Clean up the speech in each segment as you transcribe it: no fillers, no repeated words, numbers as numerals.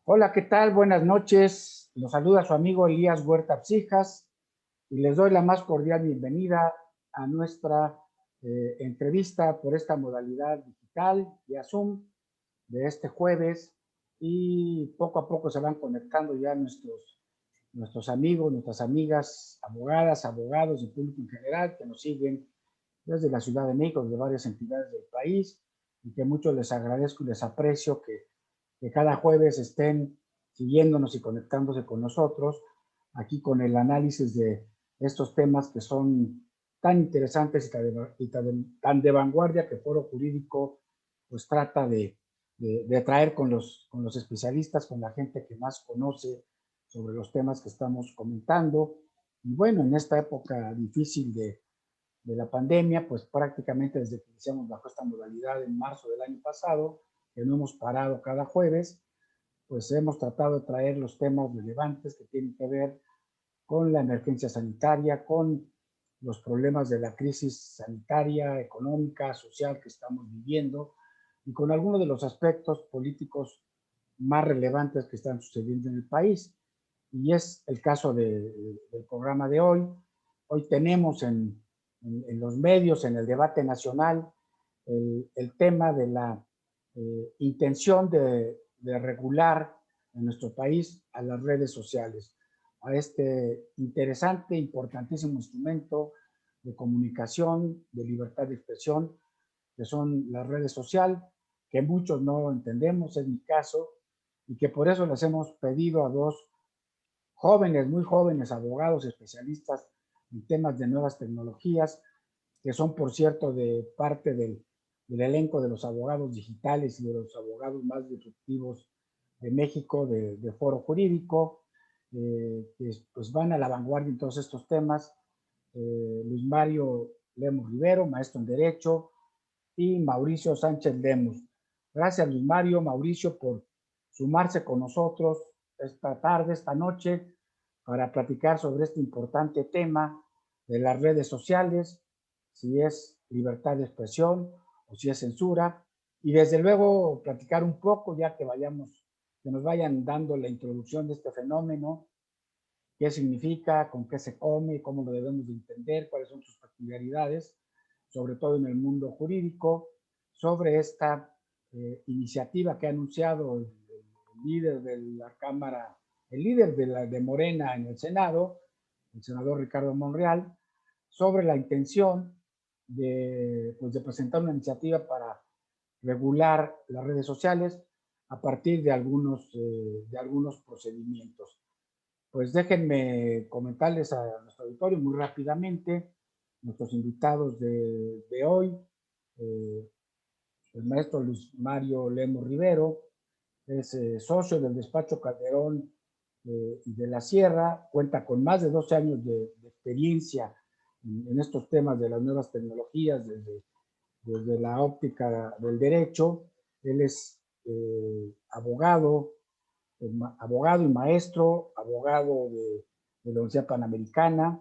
Hola, ¿qué tal? Buenas noches. Los saluda su amigo Elías Huerta Psijas y les doy la más cordial bienvenida a nuestra entrevista por esta modalidad digital vía Zoom de este jueves, y poco a poco se van conectando ya nuestros amigos, nuestras amigas, abogadas, abogados y público en general que nos siguen desde la Ciudad de México, de varias entidades del país, y que mucho les agradezco y les aprecio que cada jueves estén siguiéndonos y conectándose con nosotros, aquí con el análisis de estos temas que son tan interesantes y tan de vanguardia que Foro Jurídico pues trata de traer con los especialistas, con la gente que más conoce sobre los temas que estamos comentando. Y bueno, en esta época difícil de la pandemia, pues prácticamente desde que iniciamos bajo esta modalidad en marzo del año pasado, que no hemos parado cada jueves, pues hemos tratado de traer los temas relevantes que tienen que ver con la emergencia sanitaria, con los problemas de la crisis sanitaria, económica, social que estamos viviendo, y con algunos de los aspectos políticos más relevantes que están sucediendo en el país. Y es el caso del programa de hoy. Hoy tenemos en los medios, en el debate nacional, el tema de la intención de regular en nuestro país a las redes sociales, a este interesante, importantísimo instrumento de comunicación, de libertad de expresión, que son las redes sociales, que muchos no entendemos, es mi caso, y que por eso les hemos pedido a dos jóvenes, muy jóvenes abogados especialistas en temas de nuevas tecnologías, que son, por cierto, de parte del elenco de los abogados digitales y de los abogados más disruptivos de México, de Foro Jurídico, que pues van a la vanguardia en todos estos temas. Luis Mario Lemos Rivero, maestro en Derecho, y Mauricio Sánchez Lemos. Gracias, Luis Mario, Mauricio, por sumarse con nosotros esta tarde, esta noche, para platicar sobre este importante tema de las redes sociales, si es libertad de expresión o si es censura, y desde luego platicar un poco, ya que nos vayan dando la introducción de este fenómeno, qué significa, con qué se come, cómo lo debemos de entender, cuáles son sus peculiaridades, sobre todo en el mundo jurídico, sobre esta iniciativa que ha anunciado el líder de la Cámara, el líder de Morena en el Senado, el senador Ricardo Monreal, sobre la intención pues de presentar una iniciativa para regular las redes sociales a partir de algunos procedimientos. Pues déjenme comentarles a nuestro auditorio muy rápidamente nuestros invitados de hoy. Eh, el maestro Luis Mario Lemos Rivero es socio del despacho Calderón y de la Sierra, cuenta con más de 12 años de experiencia en estos temas de las nuevas tecnologías desde la óptica del derecho. Él es abogado y maestro, abogado de la Universidad Panamericana,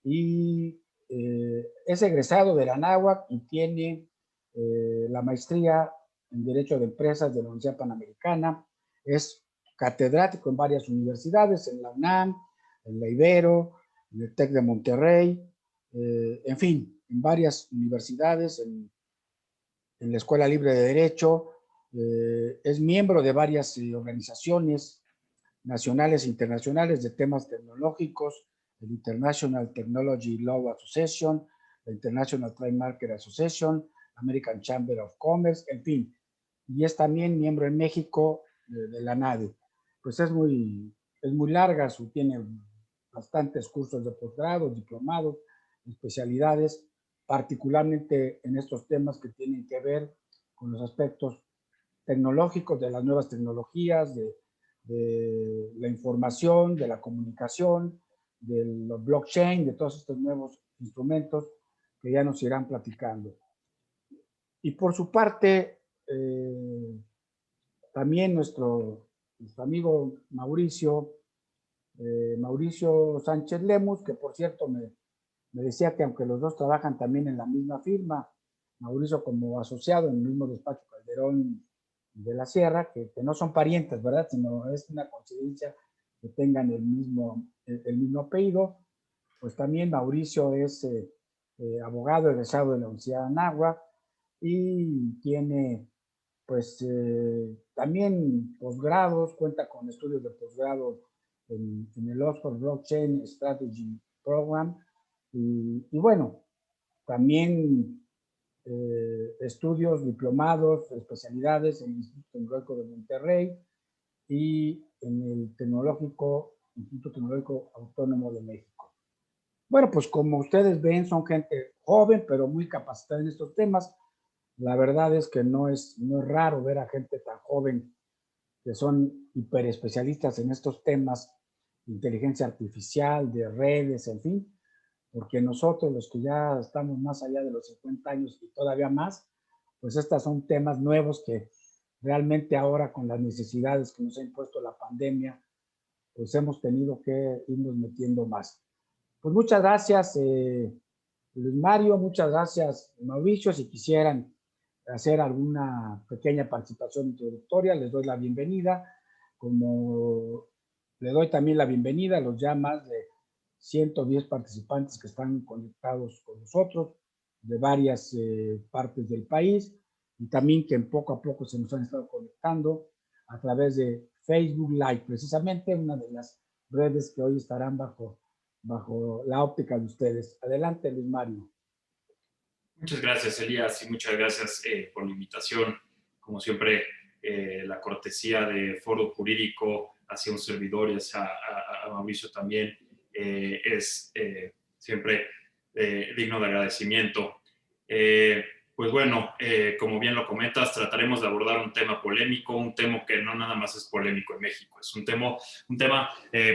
y es egresado de la Anáhuac y tiene la maestría en Derecho de Empresas de la Universidad Panamericana. Es catedrático en varias universidades, en la UNAM, en la Ibero, en el TEC de Monterrey, en fin, en varias universidades, en la Escuela Libre de Derecho. Es miembro de varias organizaciones nacionales e internacionales de temas tecnológicos, el International Technology Law Association, la International Trade Market Association, American Chamber of Commerce, en fin. Y es también miembro en México de la NADE. Pues es muy larga, tiene bastantes cursos de posgrado, diplomados, especialidades, particularmente en estos temas que tienen que ver con los aspectos tecnológicos, de las nuevas tecnologías, de la información, de la comunicación, de los blockchain, de todos estos nuevos instrumentos que ya nos irán platicando. Y por su parte, también nuestro amigo Mauricio Sánchez Lemus, que por cierto me decía que aunque los dos trabajan también en la misma firma, Mauricio como asociado en el mismo despacho Calderón de la Sierra, que no son parientes, ¿verdad? Sino es una coincidencia que tengan el mismo apellido. Pues también Mauricio es abogado egresado de la Universidad de Anáhuac y tiene pues también posgrados, cuenta con estudios de posgrado en el Oxford Blockchain Strategy Program y bueno, también estudios, diplomados, especialidades en el Instituto Tecnológico de Monterrey y en el Instituto Tecnológico Autónomo de México. Bueno, pues como ustedes ven, son gente joven, pero muy capacitada en estos temas. La verdad es que no es raro ver a gente tan joven que son hiperespecialistas en estos temas, inteligencia artificial, de redes, en fin, porque nosotros, los que ya estamos más allá de los 50 años y todavía más, pues estos son temas nuevos que realmente ahora con las necesidades que nos ha impuesto la pandemia, pues hemos tenido que irnos metiendo más. Pues muchas gracias, Luis Mario, muchas gracias, Mauricio. Si quisieran hacer alguna pequeña participación introductoria, les doy la bienvenida, como le doy también la bienvenida a los ya más de 110 participantes que están conectados con nosotros de varias partes del país y también que poco a poco se nos han estado conectando a través de Facebook Live, precisamente una de las redes que hoy estarán bajo la óptica de ustedes. Adelante, Luis Mario. Muchas gracias, Elías, y muchas gracias por la invitación. Como siempre, la cortesía de Foro Jurídico hacia un servidor y hacia a Mauricio también es siempre digno de agradecimiento. Pues bueno, como bien lo comentas, trataremos de abordar un tema polémico, un tema que no nada más es polémico en México, es un tema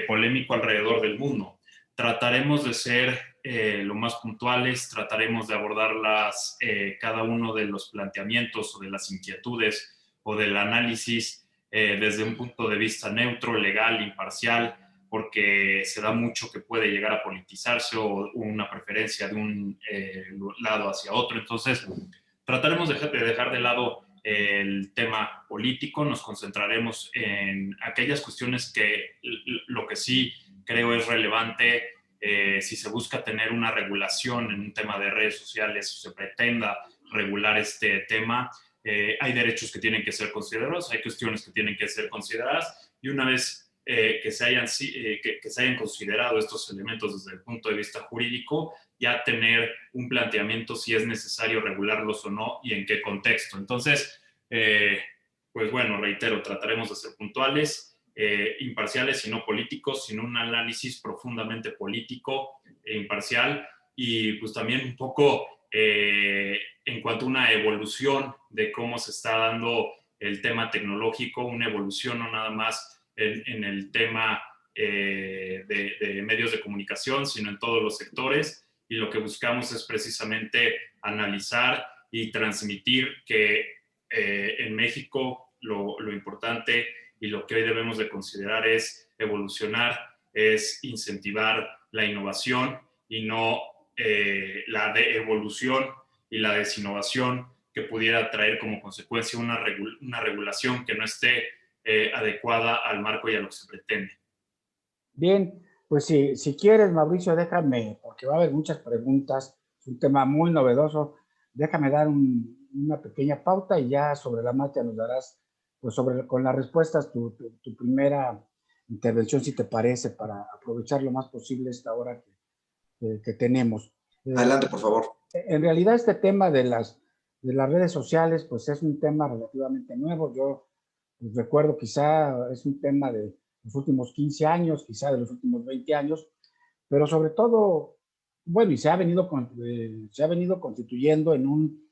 polémico alrededor del mundo. Trataremos de ser lo más puntuales, trataremos de abordar cada uno de los planteamientos o de las inquietudes o del análisis desde un punto de vista neutro, legal, imparcial, porque se da mucho que puede llegar a politizarse o una preferencia de un lado hacia otro. Entonces, trataremos de dejar de lado el tema político, nos concentraremos en aquellas cuestiones que lo que sí creo es relevante si se busca tener una regulación en un tema de redes sociales o se pretenda regular este tema. Hay derechos que tienen que ser considerados, hay cuestiones que tienen que ser consideradas y una vez que se hayan considerado estos elementos desde el punto de vista jurídico, ya tener un planteamiento si es necesario regularlos o no y en qué contexto. Entonces, pues bueno, reitero, trataremos de ser puntuales, imparciales y no políticos, sino un análisis profundamente político e imparcial y pues también un poco en cuanto a una evolución de cómo se está dando el tema tecnológico, una evolución no nada más en el tema de medios de comunicación, sino en todos los sectores y lo que buscamos es precisamente analizar y transmitir que en México lo importante y lo que hoy debemos de considerar es evolucionar, es incentivar la innovación y no la de-evolución y la desinnovación que pudiera traer como consecuencia una regulación que no esté adecuada al marco y a lo que se pretende. Bien, pues si quieres, Mauricio, déjame, porque va a haber muchas preguntas, es un tema muy novedoso, déjame dar una pequeña pauta y ya sobre la marcha nos darás, pues con las respuestas, tu primera intervención, si te parece, para aprovechar lo más posible esta hora que tenemos. Adelante, por favor. En realidad este tema de las redes sociales, pues es un tema relativamente nuevo. Yo pues, recuerdo quizá es un tema de los últimos 15 años, quizá de los últimos 20 años, pero sobre todo, bueno, y se ha venido constituyendo en un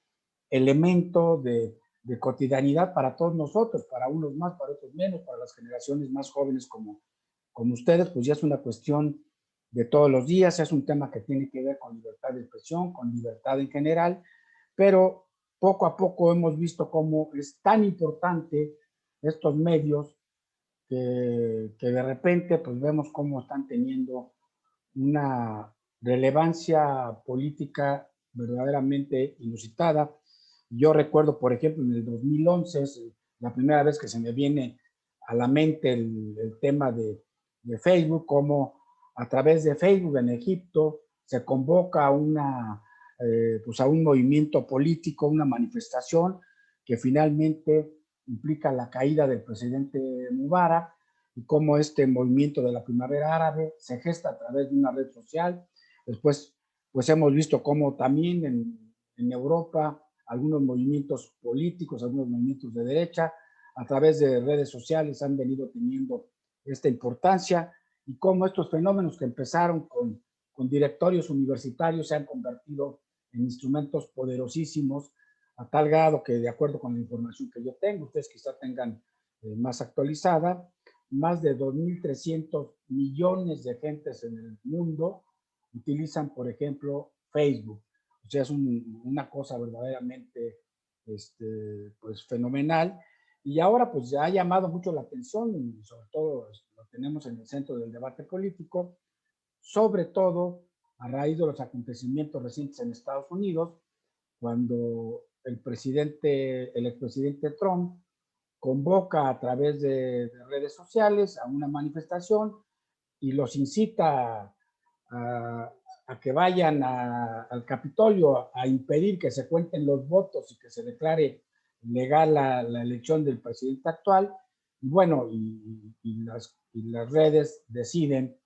elemento de cotidianidad para todos nosotros, para unos más, para otros menos, para las generaciones más jóvenes como ustedes, pues ya es una cuestión de todos los días, es un tema que tiene que ver con libertad de expresión, con libertad en general, pero poco a poco hemos visto cómo es tan importante estos medios que de repente pues vemos cómo están teniendo una relevancia política verdaderamente inusitada. Yo recuerdo, por ejemplo, en el 2011 la primera vez que se me viene a la mente el tema de Facebook, como a través de Facebook en Egipto se convoca pues a un movimiento político, una manifestación que finalmente implica la caída del presidente Mubarak, y cómo este movimiento de la primavera árabe se gesta a través de una red social. Después, pues hemos visto cómo también en Europa algunos movimientos políticos, algunos movimientos de derecha, a través de redes sociales han venido teniendo esta importancia, y cómo estos fenómenos que empezaron con directorios universitarios se han convertido en instrumentos poderosísimos, a tal grado que, de acuerdo con la información que yo tengo, ustedes quizá tengan más actualizada, más de 2.300 millones de gentes en el mundo utilizan, por ejemplo, Facebook. O sea, es una cosa verdaderamente pues, fenomenal. Y ahora pues ya ha llamado mucho la atención, y sobre todo lo tenemos en el centro del debate político, sobre todo a raíz de los acontecimientos recientes en Estados Unidos, cuando el expresidente Trump convoca a través de redes sociales a una manifestación y los incita a que vayan al Capitolio a impedir que se cuenten los votos y que se declare legal la elección del presidente actual. Y bueno, las redes deciden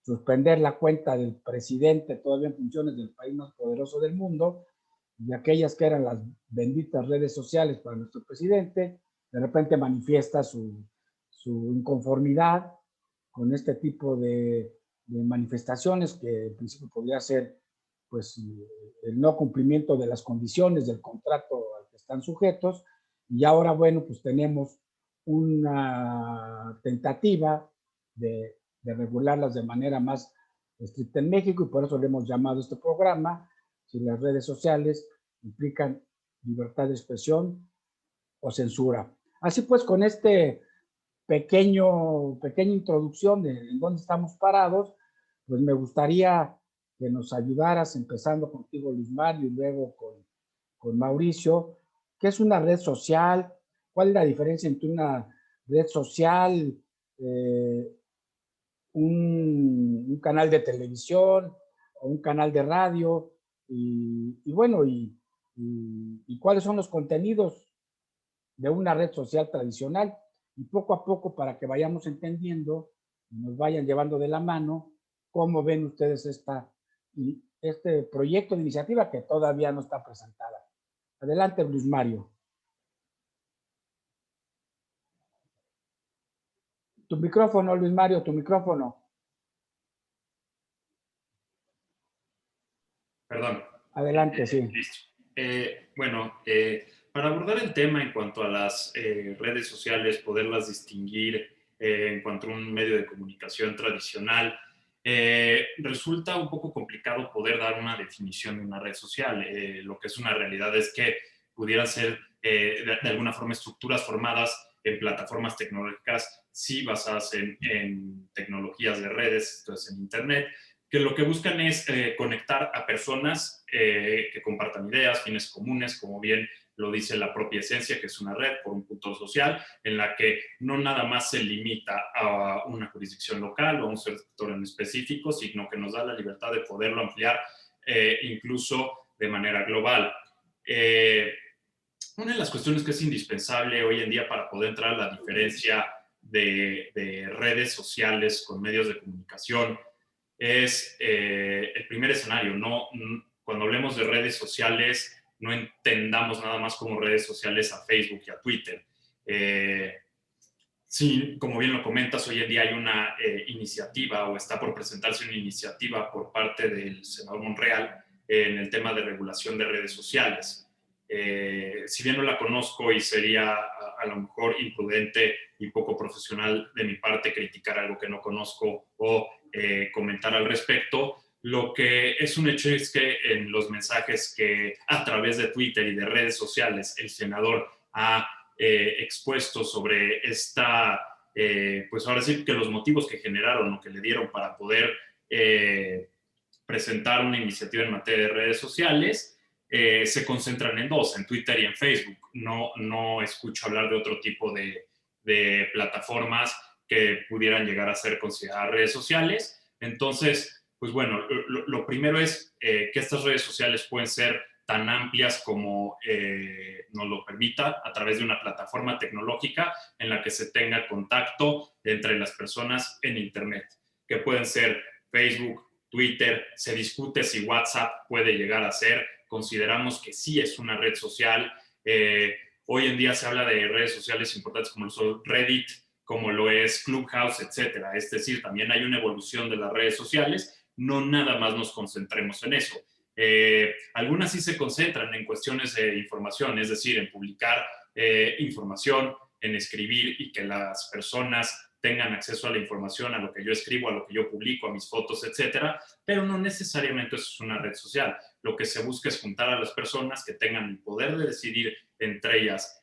suspender la cuenta del presidente todavía en funciones del país más poderoso del mundo, y aquellas que eran las benditas redes sociales para nuestro presidente, de repente manifiesta su inconformidad con este tipo de manifestaciones, que en principio podría ser pues el no cumplimiento de las condiciones del contrato al que están sujetos. Y ahora, bueno, pues tenemos una tentativa de regularlas de manera más estricta en México, y por eso le hemos llamado este programa si las redes sociales implican libertad de expresión o censura. Así pues, con este pequeña introducción de en dónde estamos parados, pues me gustaría que nos ayudaras, empezando contigo, Luis Mario, y luego con Mauricio. ¿Qué es una red social? ¿Cuál es la diferencia entre una red social, eh, un canal de televisión o un canal de radio? Y bueno, y cuáles son los contenidos de una red social tradicional, y poco a poco, para que vayamos entendiendo y nos vayan llevando de la mano, cómo ven ustedes este proyecto de iniciativa que todavía no está presentada. Adelante, Luis Mario. Tu micrófono, Luis Mario, tu micrófono. Perdón. Adelante, sí. Listo. Bueno, para abordar el tema en cuanto a las redes sociales, poderlas distinguir en cuanto a un medio de comunicación tradicional, resulta un poco complicado poder dar una definición de una red social. Lo que es una realidad es que pudieran ser de alguna forma estructuras formadas en plataformas tecnológicas, sí basadas en tecnologías de redes, entonces en Internet, que lo que buscan es conectar a personas que compartan ideas, fines comunes, como bien lo dice la propia esencia, que es una red por un punto social, en la que no nada más se limita a una jurisdicción local o a un sector en específico, sino que nos da la libertad de poderlo ampliar incluso de manera global. Una de las cuestiones que es indispensable hoy en día para poder entrar a la diferencia de redes sociales con medios de comunicación es el primer escenario. Cuando hablemos de redes sociales, no entendamos nada más como redes sociales a Facebook y a Twitter. Sí, como bien lo comentas, hoy en día hay una iniciativa, o está por presentarse una iniciativa por parte del senador Monreal en el tema de regulación de redes sociales. Si bien no la conozco y sería a lo mejor imprudente y poco profesional de mi parte criticar algo que no conozco o comentar al respecto, lo que es un hecho es que en los mensajes que a través de Twitter y de redes sociales el senador ha expuesto sobre esta, pues ahora sí que los motivos que generaron o que le dieron para poder presentar una iniciativa en materia de redes sociales, se concentran en dos, en Twitter y en Facebook. No escucho hablar de otro tipo de plataformas que pudieran llegar a ser consideradas redes sociales. Entonces, pues bueno, lo primero es que estas redes sociales pueden ser tan amplias como nos lo permita a través de una plataforma tecnológica en la que se tenga contacto entre las personas en Internet, que pueden ser Facebook, Twitter, se discute si WhatsApp puede llegar a ser, consideramos que sí es una red social. Hoy en día se habla de redes sociales importantes como lo es Reddit, como lo es Clubhouse, etcétera. Es decir, también hay una evolución de las redes sociales, no nada más nos concentremos en eso. Algunas sí se concentran en cuestiones de información, es decir, en publicar información, en escribir y que las personas tengan acceso a la información, a lo que yo escribo, a lo que yo publico, a mis fotos, etcétera, pero no necesariamente eso es una red social. Lo que se busca es juntar a las personas que tengan el poder de decidir entre ellas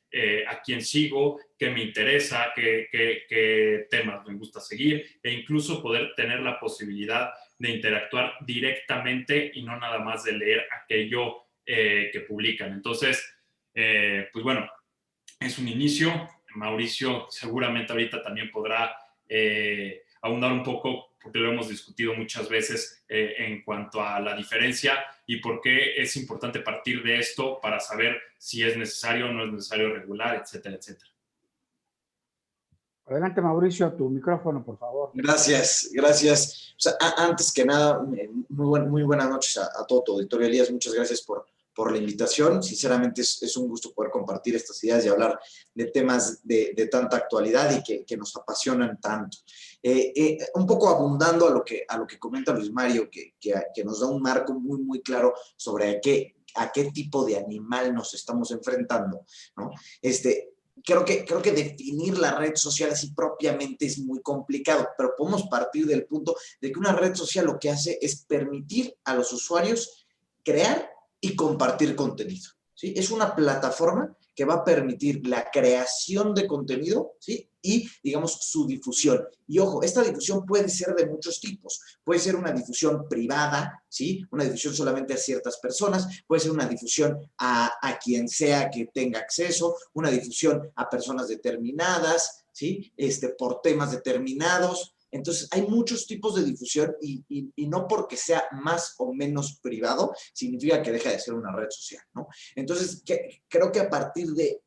a quién sigo, qué me interesa, qué temas me gusta seguir, e incluso poder tener la posibilidad de interactuar directamente y no nada más de leer aquello que publican. Entonces, pues bueno, es un inicio. Mauricio seguramente ahorita también podrá ahondar un poco, porque lo hemos discutido muchas veces en cuanto a la diferencia y por qué es importante partir de esto para saber si es necesario o no es necesario regular, etcétera, etcétera. Adelante, Mauricio, tu micrófono, por favor. Gracias, gracias. O sea, antes que nada, muy buenas noches a todo tu auditorio. Elías, muchas gracias por la invitación. Sinceramente es un gusto poder compartir estas ideas y hablar de temas de tanta actualidad y que nos apasionan tanto. Un poco abundando a lo que comenta Luis Mario, que nos da un marco muy claro sobre a qué tipo de animal nos estamos enfrentando, ¿no? Creo que definir la red social así propiamente es muy complicado, pero podemos partir del punto de que una red social lo que hace es permitir a los usuarios crear y compartir contenido, ¿sí? Es una plataforma que va a permitir la creación de contenido, ¿sí? Y, digamos, su difusión. Y ojo, esta difusión puede ser de muchos tipos. Puede ser una difusión privada, ¿sí? Una difusión solamente a ciertas personas. Puede ser una difusión a quien sea que tenga acceso. Una difusión a personas determinadas, ¿sí? Por temas determinados. Entonces, hay muchos tipos de difusión y no porque sea más o menos privado significa que deja de ser una red social, ¿no? Entonces, creo que a partir de,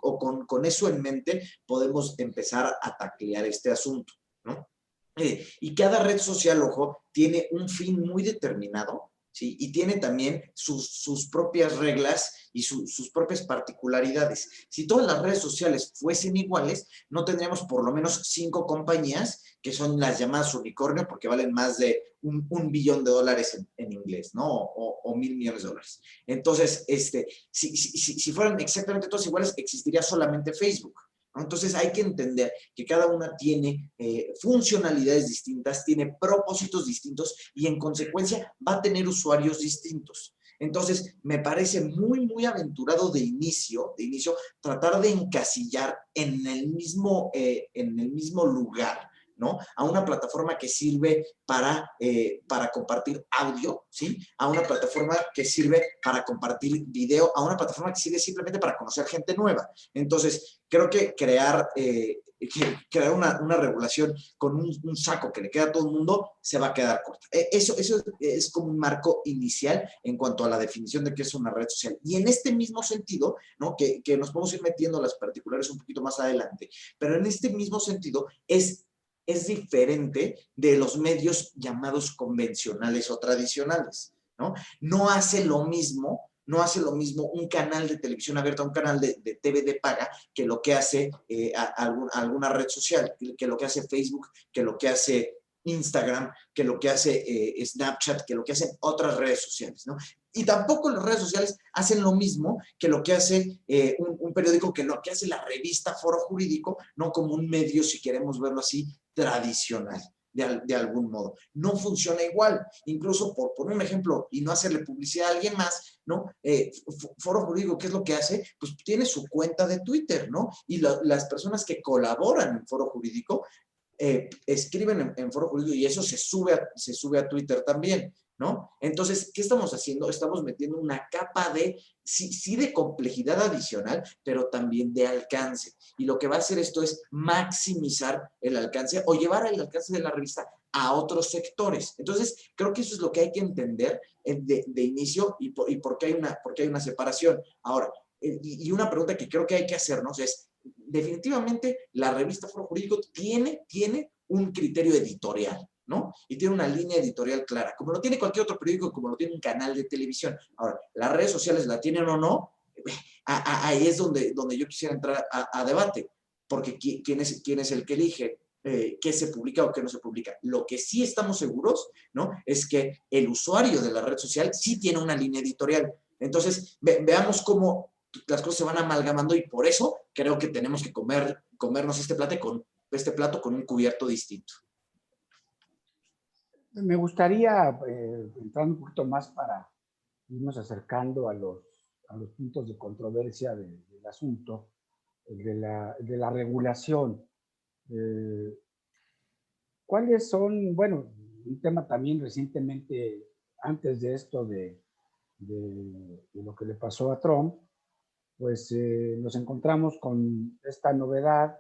o con eso en mente, podemos empezar a taclear este asunto, ¿no? Y cada red social, ojo, tiene un fin muy determinado, ¿sí? Y tiene también sus propias reglas y sus propias particularidades. Si todas las redes sociales fuesen iguales, no tendríamos por lo menos 5 compañías que son las llamadas unicornio, porque valen más de $1 billón en inglés, ¿no? O $1,000 millones. Entonces, si fueran exactamente todas iguales, existiría solamente Facebook, ¿no? Entonces hay que entender que cada una tiene funcionalidades distintas, tiene propósitos distintos y en consecuencia va a tener usuarios distintos. Entonces, me parece muy aventurado de inicio, tratar de encasillar en el mismo lugar, ¿no? A una plataforma que sirve para compartir audio, ¿sí? A una plataforma que sirve para compartir video, a una plataforma que sirve simplemente para conocer gente nueva. Entonces, creo que crear una regulación con un saco que le queda a todo el mundo se va a quedar corta. Eso es como un marco inicial en cuanto a la definición de qué es una red social. Y en este mismo sentido, ¿no? Que nos podemos ir metiendo a las particulares un poquito más adelante, pero en este mismo sentido es diferente de los medios llamados convencionales o tradicionales, ¿no? No hace lo mismo un canal de televisión abierta, un canal de TV de paga, que lo que hace alguna red social, que lo que hace Facebook, que lo que hace Instagram, que lo que hace Snapchat, que lo que hacen otras redes sociales, ¿no? Y tampoco las redes sociales hacen lo mismo que lo que hace un periódico, que lo que hace la revista Foro Jurídico, no como un medio, si queremos verlo así, tradicional, de algún modo. No funciona igual. Incluso, por poner un ejemplo y no hacerle publicidad a alguien más, ¿no? Foro Jurídico, ¿qué es lo que hace? Pues tiene su cuenta de Twitter, ¿no? Y las personas que colaboran en Foro Jurídico escriben en Foro Jurídico y eso se sube a Twitter también. ¿no? Entonces, ¿qué estamos haciendo? Estamos metiendo una capa de, sí de complejidad adicional, pero también de alcance. Y lo que va a hacer esto es maximizar el alcance o llevar el alcance de la revista a otros sectores. Entonces, creo que eso es lo que hay que entender de inicio y por qué hay una separación. Ahora, y una pregunta que creo que hay que hacernos es, definitivamente la revista Foro Jurídico tiene un criterio editorial, ¿no? Y tiene una línea editorial clara, como lo tiene cualquier otro periódico, como lo tiene un canal de televisión. Ahora, ¿las redes sociales la tienen o no? Ahí es donde yo quisiera entrar a debate, porque ¿quién es el que elige qué se publica o qué no se publica? Lo que sí estamos seguros, ¿no? Es que el usuario de la red social sí tiene una línea editorial. Entonces, veamos cómo las cosas se van amalgamando y por eso creo que tenemos que comernos este plato con un cubierto distinto. Me gustaría entrar un poquito más para irnos acercando a los puntos de controversia del asunto, de la regulación. ¿Cuáles son, bueno, un tema también recientemente, antes de esto de lo que le pasó a Trump, pues nos encontramos con esta novedad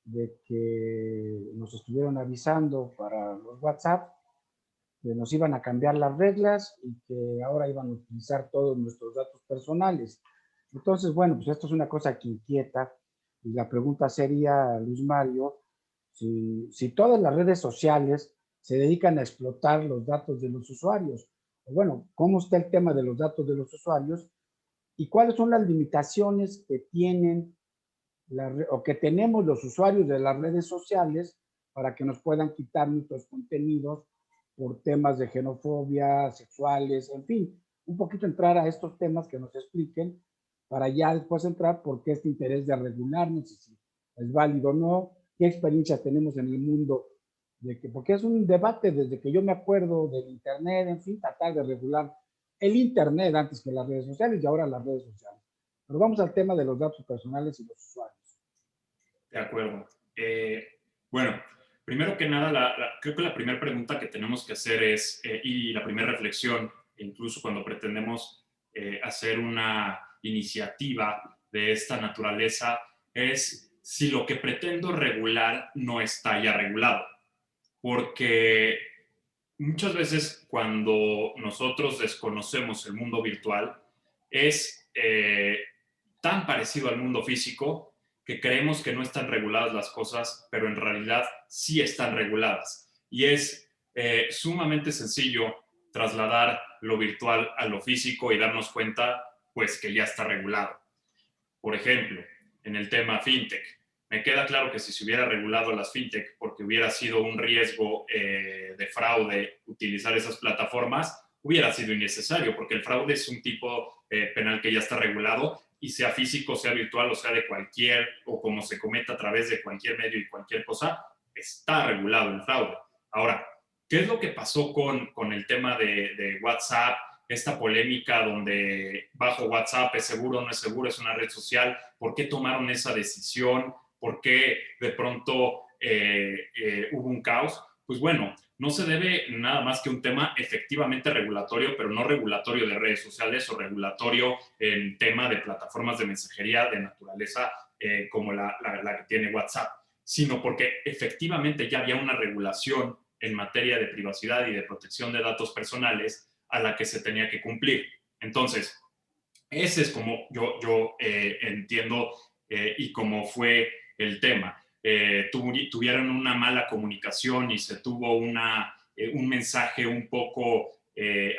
de que nos estuvieron avisando para los WhatsApp que nos iban a cambiar las reglas y que ahora iban a utilizar todos nuestros datos personales. Entonces, bueno, pues esto es una cosa que inquieta y la pregunta sería, Luis Mario, si todas las redes sociales se dedican a explotar los datos de los usuarios, o bueno, ¿cómo está el tema de los datos de los usuarios y cuáles son las limitaciones que tienen o que tenemos los usuarios de las redes sociales para que nos puedan quitar nuestros contenidos por temas de xenofobia, sexuales, en fin, un poquito entrar a estos temas que nos expliquen para ya después entrar por qué este interés de regularnos, si es válido o no, qué experiencia tenemos en el mundo, porque es un debate desde que yo me acuerdo del Internet, en fin, tratar de regular el Internet antes que las redes sociales y ahora las redes sociales. Pero vamos al tema de los datos personales y los usuarios. De acuerdo. Bueno, primero que nada, creo que la primera pregunta que tenemos que hacer es, y la primera reflexión, incluso cuando pretendemos hacer una iniciativa de esta naturaleza, es si lo que pretendo regular no está ya regulado. Porque muchas veces cuando nosotros desconocemos el mundo virtual, es tan parecido al mundo físico que creemos que no están reguladas las cosas, pero en realidad sí están reguladas. Y es sumamente sencillo trasladar lo virtual a lo físico y darnos cuenta, pues, que ya está regulado. Por ejemplo, en el tema fintech, me queda claro que si se hubiera regulado las fintech porque hubiera sido un riesgo de fraude utilizar esas plataformas, hubiera sido innecesario, porque el fraude es un tipo penal que ya está regulado y sea físico, sea virtual o sea de cualquier, o como se cometa a través de cualquier medio y cualquier cosa, está regulado el fraude. Ahora, ¿qué es lo que pasó con el tema de WhatsApp? Esta polémica donde bajo WhatsApp es seguro o no es seguro, es una red social, ¿por qué tomaron esa decisión? ¿Por qué de pronto hubo un caos? Pues bueno, no se debe nada más que un tema efectivamente regulatorio, pero no regulatorio de redes sociales o regulatorio en tema de plataformas de mensajería de naturaleza como la que tiene WhatsApp, sino porque efectivamente ya había una regulación en materia de privacidad y de protección de datos personales a la que se tenía que cumplir. Entonces, ese es como yo entiendo y cómo fue el tema. Tuvieron una mala comunicación y se tuvo un mensaje un poco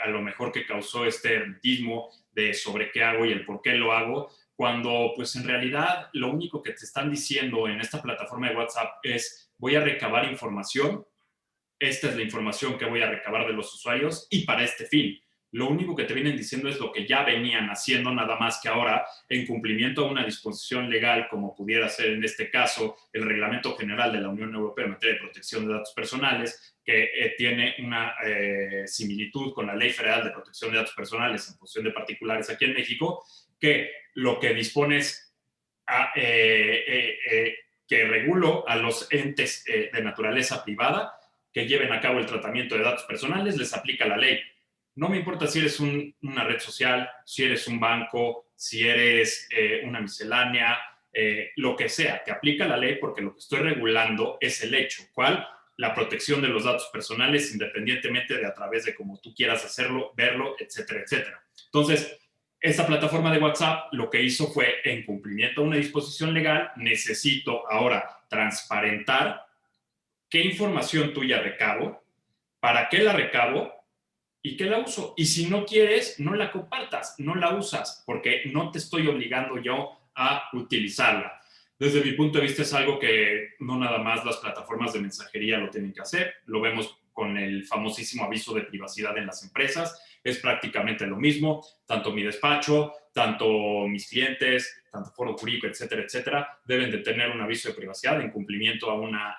a lo mejor que causó este hermetismo de sobre qué hago y el por qué lo hago, cuando pues en realidad lo único que te están diciendo en esta plataforma de WhatsApp es voy a recabar información, esta es la información que voy a recabar de los usuarios y para este fin. Lo único que te vienen diciendo es lo que ya venían haciendo, nada más que ahora en cumplimiento a una disposición legal, como pudiera ser en este caso el Reglamento General de la Unión Europea en materia de protección de datos personales, que tiene una similitud con la Ley Federal de Protección de Datos Personales en posesión de particulares aquí en México, que lo que dispone es que regulo a los entes de naturaleza privada que lleven a cabo el tratamiento de datos personales, les aplica la ley. No me importa si eres una red social, si eres un banco, si eres una miscelánea, lo que sea. Te aplica la ley porque lo que estoy regulando es el hecho. ¿Cuál? La protección de los datos personales, independientemente de a través de cómo tú quieras hacerlo, verlo, etcétera, etcétera. Entonces, esta plataforma de WhatsApp lo que hizo fue, en cumplimiento a una disposición legal, necesito ahora transparentar qué información tuya recabo, para qué la recabo y qué la uso. Y si no quieres, no la compartas, no la usas, porque no te estoy obligando yo a utilizarla. Desde mi punto de vista es algo que no nada más las plataformas de mensajería lo tienen que hacer, lo vemos con el famosísimo aviso de privacidad en las empresas, es prácticamente lo mismo, tanto mi despacho, tanto mis clientes, tanto Foro Jurídico, etcétera, etcétera, deben de tener un aviso de privacidad en cumplimiento a una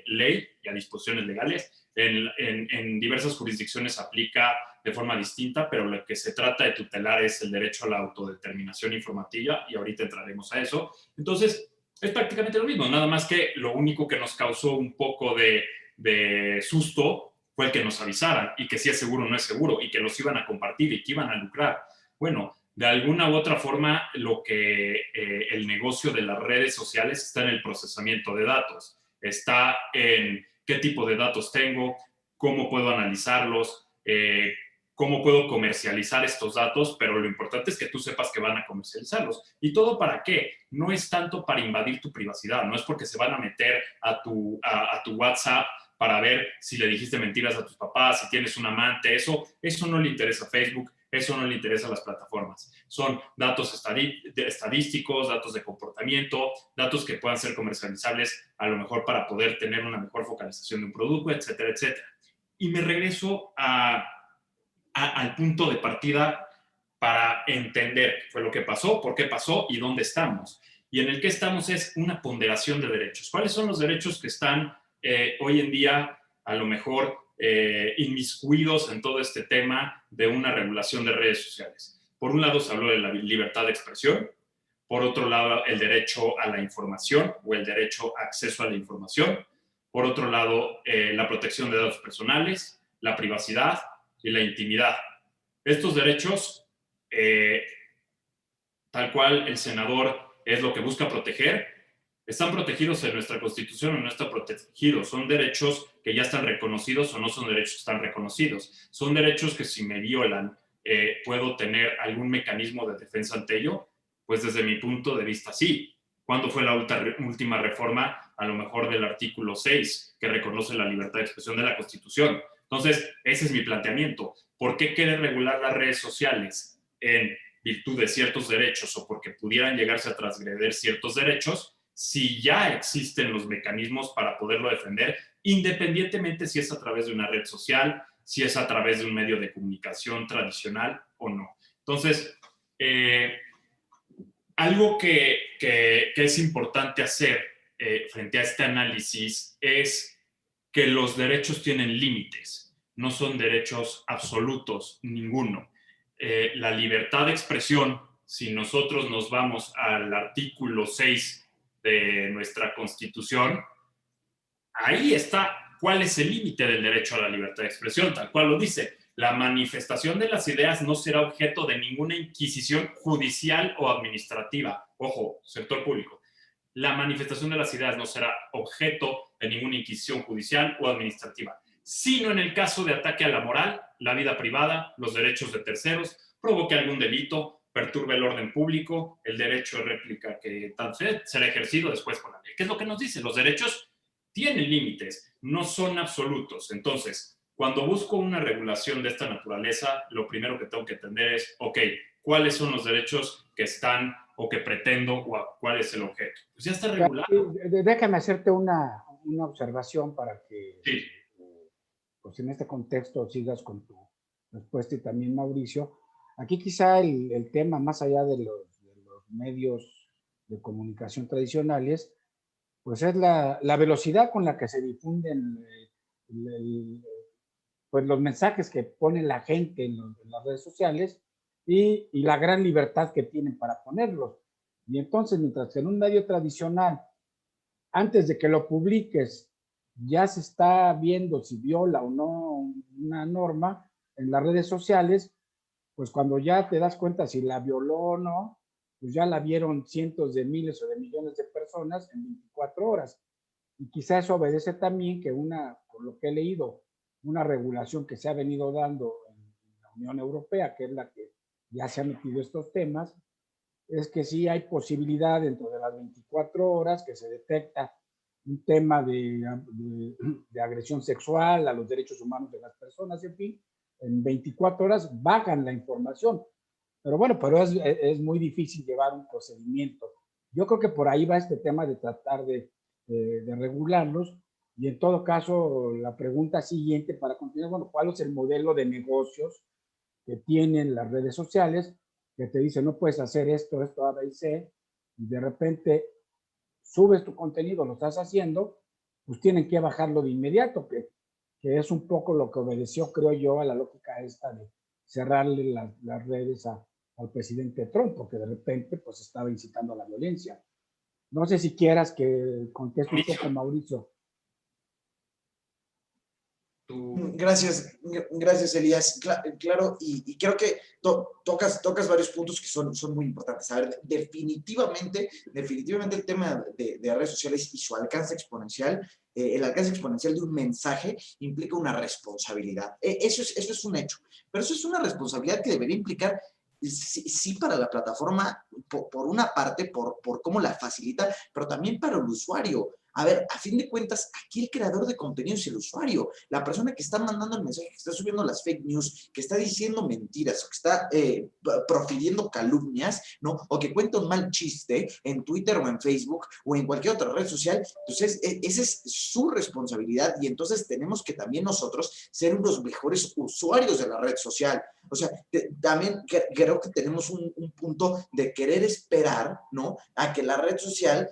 ley y a disposiciones legales. En diversas jurisdicciones aplica de forma distinta, pero lo que se trata de tutelar es el derecho a la autodeterminación informativa y ahorita entraremos a eso. Entonces, es prácticamente lo mismo, nada más que lo único que nos causó un poco de susto fue el que nos avisaran y que si es seguro o no es seguro y que los iban a compartir y que iban a lucrar. Bueno, de alguna u otra forma, el negocio de las redes sociales está en el procesamiento de datos, está en qué tipo de datos tengo, cómo puedo analizarlos, cómo puedo comercializar estos datos, pero lo importante es que tú sepas que van a comercializarlos. ¿Y todo para qué? No es tanto para invadir tu privacidad, no es porque se van a meter a tu WhatsApp para ver si le dijiste mentiras a tus papás, si tienes un amante, eso no le interesa a Facebook, eso no le interesa a las plataformas. Son datos estadísticos, datos de comportamiento, datos que puedan ser comercializables a lo mejor para poder tener una mejor focalización de un producto, etcétera, etcétera. Y me regreso al punto de partida para entender qué fue lo que pasó, por qué pasó y dónde estamos. Y en el que estamos es una ponderación de derechos. ¿Cuáles son los derechos que están hoy en día a lo mejor inmiscuidos en todo este tema de una regulación de redes sociales? Por un lado se habló de la libertad de expresión, por otro lado el derecho a la información o el derecho a acceso a la información, por otro lado la protección de datos personales, la privacidad y la intimidad. Estos derechos, tal cual el senador es lo que busca proteger, están protegidos en nuestra Constitución o no están protegidos. Son derechos que ya están reconocidos o no son derechos que están reconocidos. Son derechos que si me violan, ¿puedo tener algún mecanismo de defensa ante ello? Pues desde mi punto de vista, sí. ¿Cuándo fue la última reforma? A lo mejor del artículo 6, que reconoce la libertad de expresión de la Constitución. Entonces, ese es mi planteamiento. ¿Por qué querer regular las redes sociales en virtud de ciertos derechos o porque pudieran llegarse a transgredir ciertos derechos si ya existen los mecanismos para poderlo defender, independientemente si es a través de una red social, si es a través de un medio de comunicación tradicional o no? Entonces, algo que es importante hacer frente a este análisis es que los derechos tienen límites, no son derechos absolutos, ninguno. La libertad de expresión, si nosotros nos vamos al artículo 6 de nuestra Constitución, ahí está cuál es el límite del derecho a la libertad de expresión, tal cual lo dice. La manifestación de las ideas no será objeto de ninguna inquisición judicial o administrativa. Ojo, sector público. La manifestación de las ideas no será objeto de ninguna inquisición judicial o administrativa, sino en el caso de ataque a la moral, la vida privada, los derechos de terceros, provoque algún delito, perturbe el orden público, el derecho de réplica que tal vez será ejercido después por la ley. ¿Qué es lo que nos dice? Los derechos tienen límites, no son absolutos. Entonces, cuando busco una regulación de esta naturaleza, lo primero que tengo que entender es, ok, ¿cuáles son los derechos que están o que pretendo o cuál es el objeto? Pues ya está regulado. Déjame hacerte una observación para que, sí, pues en este contexto sigas con tu respuesta y también Mauricio. Aquí quizá el tema, más allá de los medios de comunicación tradicionales, pues es la velocidad con la que se difunden pues los mensajes que pone la gente en las redes sociales y la gran libertad que tienen para ponerlos. Y entonces, mientras que en un medio tradicional, antes de que lo publiques, ya se está viendo si viola o no una norma, en las redes sociales, pues cuando ya te das cuenta si la violó o no, pues ya la vieron cientos de miles o de millones de personas en 24 horas. Y quizá eso obedece también que por lo que he leído, una regulación que se ha venido dando en la Unión Europea, que es la que ya se ha metido estos temas, es que sí hay posibilidad dentro de las 24 horas que se detecta un tema de agresión sexual a los derechos humanos de las personas, en fin, en 24 horas bajan la información. Pero bueno, es muy difícil llevar un procedimiento. Yo creo que por ahí va este tema de tratar de regularlos. Y en todo caso, la pregunta siguiente para continuar, bueno, ¿cuál es el modelo de negocios que tienen las redes sociales que te dicen no puedes hacer esto, A, B y C, y de repente subes tu contenido, lo estás haciendo, pues tienen que bajarlo de inmediato, que es un poco lo que obedeció, creo yo, a la lógica esta de cerrarle las redes al presidente Trump, porque de repente pues estaba incitando a la violencia. No sé si quieras que conteste un poco, Mauricio. Gracias Elías. Claro, y creo que tocas varios puntos que son muy importantes. A ver, definitivamente el tema de redes sociales y su alcance exponencial, el alcance exponencial de un mensaje implica una responsabilidad. Eso es un hecho, pero eso es una responsabilidad que debería implicar sí para la plataforma, por una parte, por cómo la facilita, pero también para el usuario. A ver, a fin de cuentas, aquí el creador de contenido es el usuario, la persona que está mandando el mensaje, que está subiendo las fake news, que está diciendo mentiras, o que está profiriendo calumnias, ¿no? O que cuenta un mal chiste en Twitter o en Facebook o en cualquier otra red social. Entonces, esa es su responsabilidad y entonces tenemos que también nosotros ser unos mejores usuarios de la red social. O sea, también creo que tenemos un punto de querer esperar, ¿no? A que la red social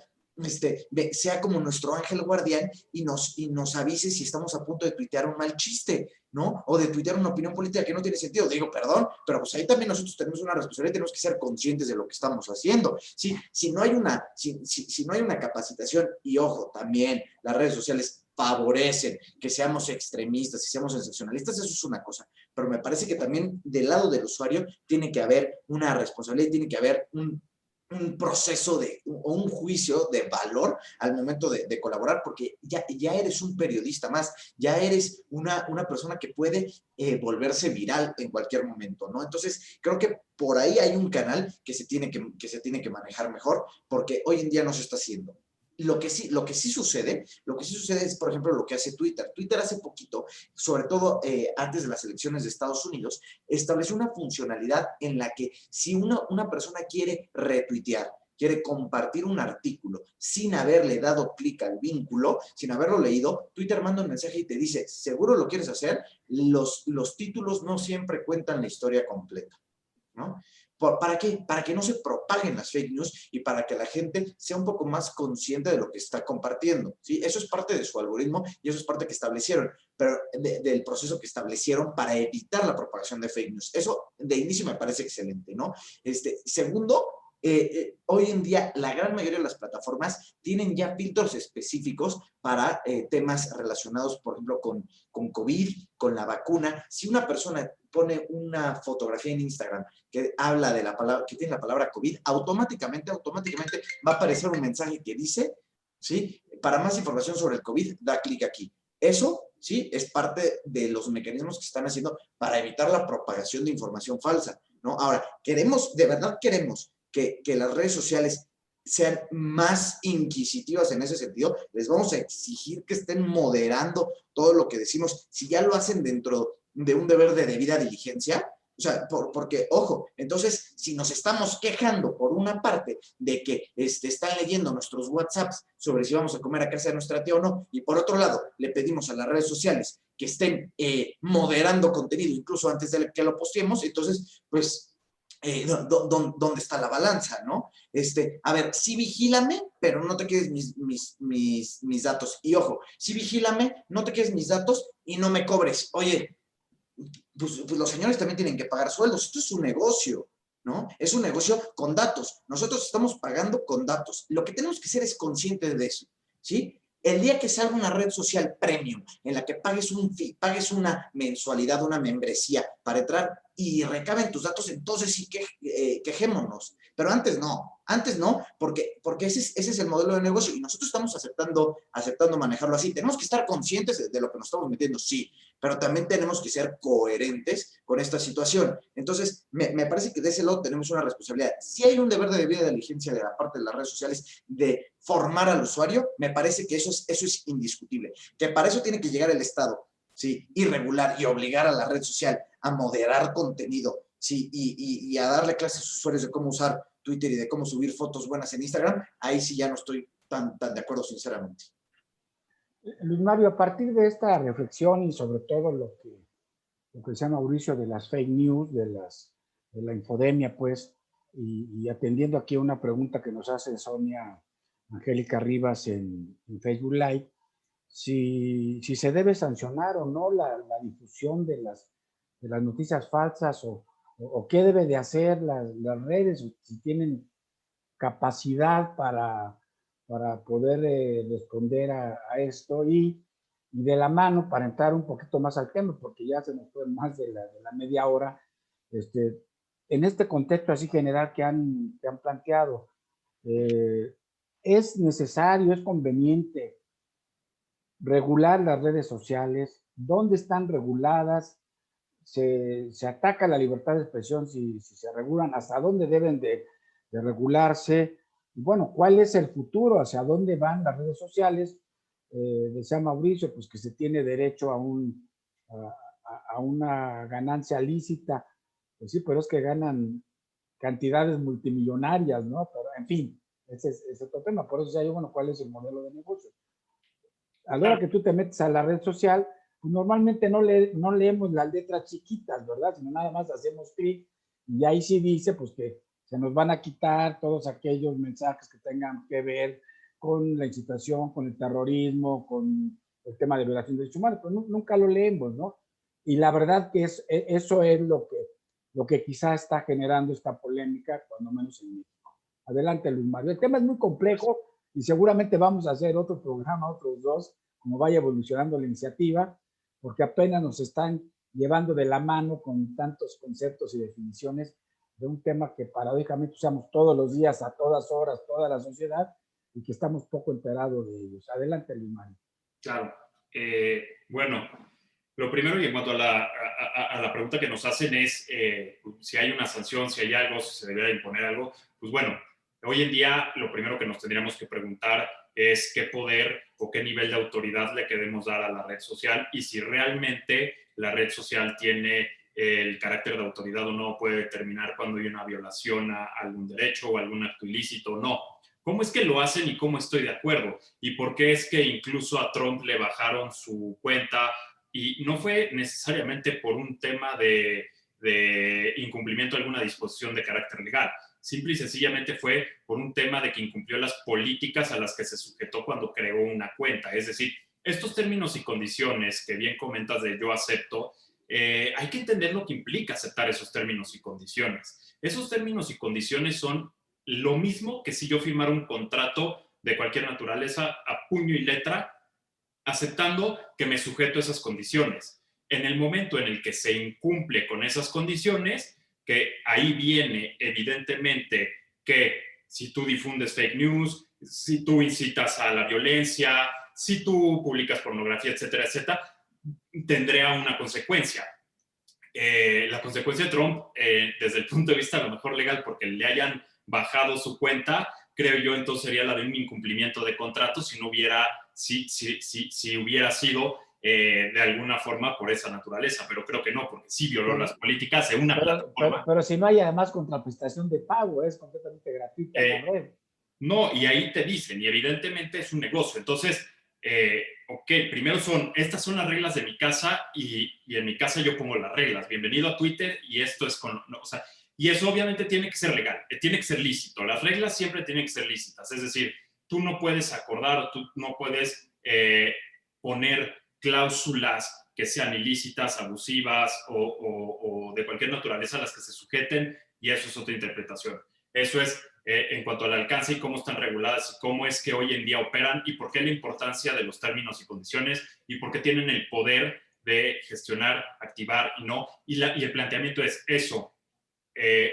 sea como nuestro ángel guardián y nos avise si estamos a punto de tuitear un mal chiste, ¿no? O de tuitear una opinión política que no tiene sentido. Digo, perdón, pero pues ahí también nosotros tenemos una responsabilidad, tenemos que ser conscientes de lo que estamos haciendo. ¿Sí? Si no hay una capacitación, y ojo, también las redes sociales favorecen que seamos extremistas y seamos sensacionalistas, eso es una cosa, pero me parece que también del lado del usuario tiene que haber una responsabilidad, tiene que haber un proceso o un juicio de valor al momento de colaborar, porque ya eres un periodista más, ya eres una persona que puede volverse viral en cualquier momento, ¿no? Entonces, creo que por ahí hay un canal que se tiene que manejar mejor, porque hoy en día no se está haciendo. Lo que sí sucede es, por ejemplo, lo que hace Twitter. Twitter hace poquito, sobre todo antes de las elecciones de Estados Unidos, estableció una funcionalidad en la que si una persona quiere retuitear, quiere compartir un artículo sin haberle dado clic al vínculo, sin haberlo leído, Twitter manda un mensaje y te dice, ¿seguro lo quieres hacer? Los títulos no siempre cuentan la historia completa, ¿no? ¿Para qué? Para que no se propaguen las fake news y para que la gente sea un poco más consciente de lo que está compartiendo, ¿sí? Eso es parte de su algoritmo y eso es parte que establecieron, pero del proceso que establecieron para evitar la propagación de fake news. Eso de inicio me parece excelente, ¿no? Segundo, hoy en día la gran mayoría de las plataformas tienen ya filtros específicos para temas relacionados, por ejemplo, con COVID, con la vacuna. Si una persona pone una fotografía en Instagram que habla de la palabra, que tiene la palabra COVID, automáticamente va a aparecer un mensaje que dice, ¿sí? Para más información sobre el COVID, da clic aquí. Eso, sí, es parte de los mecanismos que están haciendo para evitar la propagación de información falsa, ¿no? Ahora, de verdad queremos que las redes sociales sean más inquisitivas en ese sentido, les vamos a exigir que estén moderando todo lo que decimos, si ya lo hacen dentro de un deber de debida diligencia, o sea, porque, ojo, entonces, si nos estamos quejando por una parte de que están leyendo nuestros WhatsApps sobre si vamos a comer a casa de nuestra tía o no, y por otro lado, le pedimos a las redes sociales que estén moderando contenido incluso antes de que lo posteemos, entonces, pues, ¿dónde está la balanza, no? A ver, sí vigílame, pero no te quedes mis datos. Y ojo, sí vigílame, no te quedes mis datos y no me cobres. Oye, pues los señores también tienen que pagar sueldos. Esto es un negocio, ¿no? Es un negocio con datos. Nosotros estamos pagando con datos. Lo que tenemos que ser es conscientes de eso, ¿sí? El día que salga una red social premium en la que pagues un fee, pagues una mensualidad, una membresía para entrar y recaben tus datos, entonces sí que quejémonos. Pero antes no, porque ese es el modelo de negocio y nosotros estamos aceptando manejarlo así. Tenemos que estar conscientes de lo que nos estamos metiendo, sí, pero también tenemos que ser coherentes con esta situación. Entonces, me parece que de ese lado tenemos una responsabilidad. Si hay un deber de debida diligencia de la parte de las redes sociales de formar al usuario, me parece que eso es indiscutible. Que para eso tiene que llegar el Estado, ¿sí? Y regular y obligar a la red social a moderar contenido, ¿sí? Y a darle clases a sus usuarios de cómo usar Twitter y de cómo subir fotos buenas en Instagram, ahí sí ya no estoy tan de acuerdo, sinceramente. Luis Mario, a partir de esta reflexión y sobre todo lo que decía Mauricio de las fake news, de la infodemia, pues, y atendiendo aquí una pregunta que nos hace Sonia Angélica Rivas en Facebook Live, si se debe sancionar o no la difusión de las noticias falsas o qué debe de hacer las redes, si tienen capacidad para poder responder a esto y de la mano, para entrar un poquito más al tema, porque ya se nos fue más de la media hora, en este contexto así general que han planteado, ¿es necesario, es conveniente regular las redes sociales? ¿Dónde están reguladas? Se ataca la libertad de expresión si se regulan, hasta dónde deben de regularse, y bueno, ¿cuál es el futuro? ¿Hacia dónde van las redes sociales? Decía Mauricio, pues que se tiene derecho a una ganancia lícita, pues sí, pero es que ganan cantidades multimillonarias, ¿no? Pero, en fin, ese es otro tema, por eso ya yo, bueno, ¿cuál es el modelo de negocio? A la hora que tú te metes a la red social, pues normalmente no leemos las letras chiquitas, ¿verdad? Sino nada más hacemos clic y ahí sí dice pues que se nos van a quitar todos aquellos mensajes que tengan que ver con la incitación, con el terrorismo, con el tema de violación de derechos humanos, pero nunca lo leemos, ¿no? Y la verdad que eso es lo que quizá está generando esta polémica, cuando menos en México. Adelante, Luis Mario. El tema es muy complejo y seguramente vamos a hacer otro programa, otros dos, como vaya evolucionando la iniciativa, porque apenas nos están llevando de la mano con tantos conceptos y definiciones de un tema que paradójicamente usamos todos los días, a todas horas, toda la sociedad, y que estamos poco enterados de ellos. Adelante, Luis Mario. Claro. Bueno, lo primero, y en cuanto a la pregunta que nos hacen es si hay una sanción, si hay algo, si se debería imponer algo, pues bueno, hoy en día lo primero que nos tendríamos que preguntar es qué poder o qué nivel de autoridad le queremos dar a la red social y si realmente la red social tiene el carácter de autoridad o no, puede determinar cuando hay una violación a algún derecho o algún acto ilícito o no. ¿Cómo es que lo hacen y cómo estoy de acuerdo? ¿Y por qué es que incluso a Trump le bajaron su cuenta? Y no fue necesariamente por un tema de incumplimiento de alguna disposición de carácter legal. Simple y sencillamente fue por un tema de que incumplió las políticas a las que se sujetó cuando creó una cuenta. Es decir, estos términos y condiciones que bien comentas de yo acepto, hay que entender lo que implica aceptar esos términos y condiciones. Esos términos y condiciones son lo mismo que si yo firmara un contrato de cualquier naturaleza a puño y letra, aceptando que me sujeto a esas condiciones. En el momento en el que se incumple con esas condiciones, que ahí viene evidentemente que si tú difundes fake news, si tú incitas a la violencia, si tú publicas pornografía, etcétera, etcétera, tendría una consecuencia. La consecuencia de Trump, desde el punto de vista a lo mejor legal, porque le hayan bajado su cuenta, creo yo, entonces sería la de un incumplimiento de contrato si no hubiera, si hubiera sido de alguna forma por esa naturaleza, pero creo que no, porque sí violó las políticas de una plataforma. Pero si no hay además contraprestación de pago, es completamente gratuita en la red. No, y ahí te dicen, y evidentemente es un negocio. Entonces, ok, primero estas son las reglas de mi casa y en mi casa yo pongo las reglas. Bienvenido a Twitter y esto es o sea, y eso obviamente tiene que ser legal, tiene que ser lícito. Las reglas siempre tienen que ser lícitas. Es decir, tú no puedes acordar, tú no puedes poner cláusulas que sean ilícitas, abusivas o de cualquier naturaleza a las que se sujeten, y eso es otra interpretación. Eso es en cuanto al alcance y cómo están reguladas y cómo es que hoy en día operan y por qué la importancia de los términos y condiciones y por qué tienen el poder de gestionar, activar y no. Y el planteamiento es eso.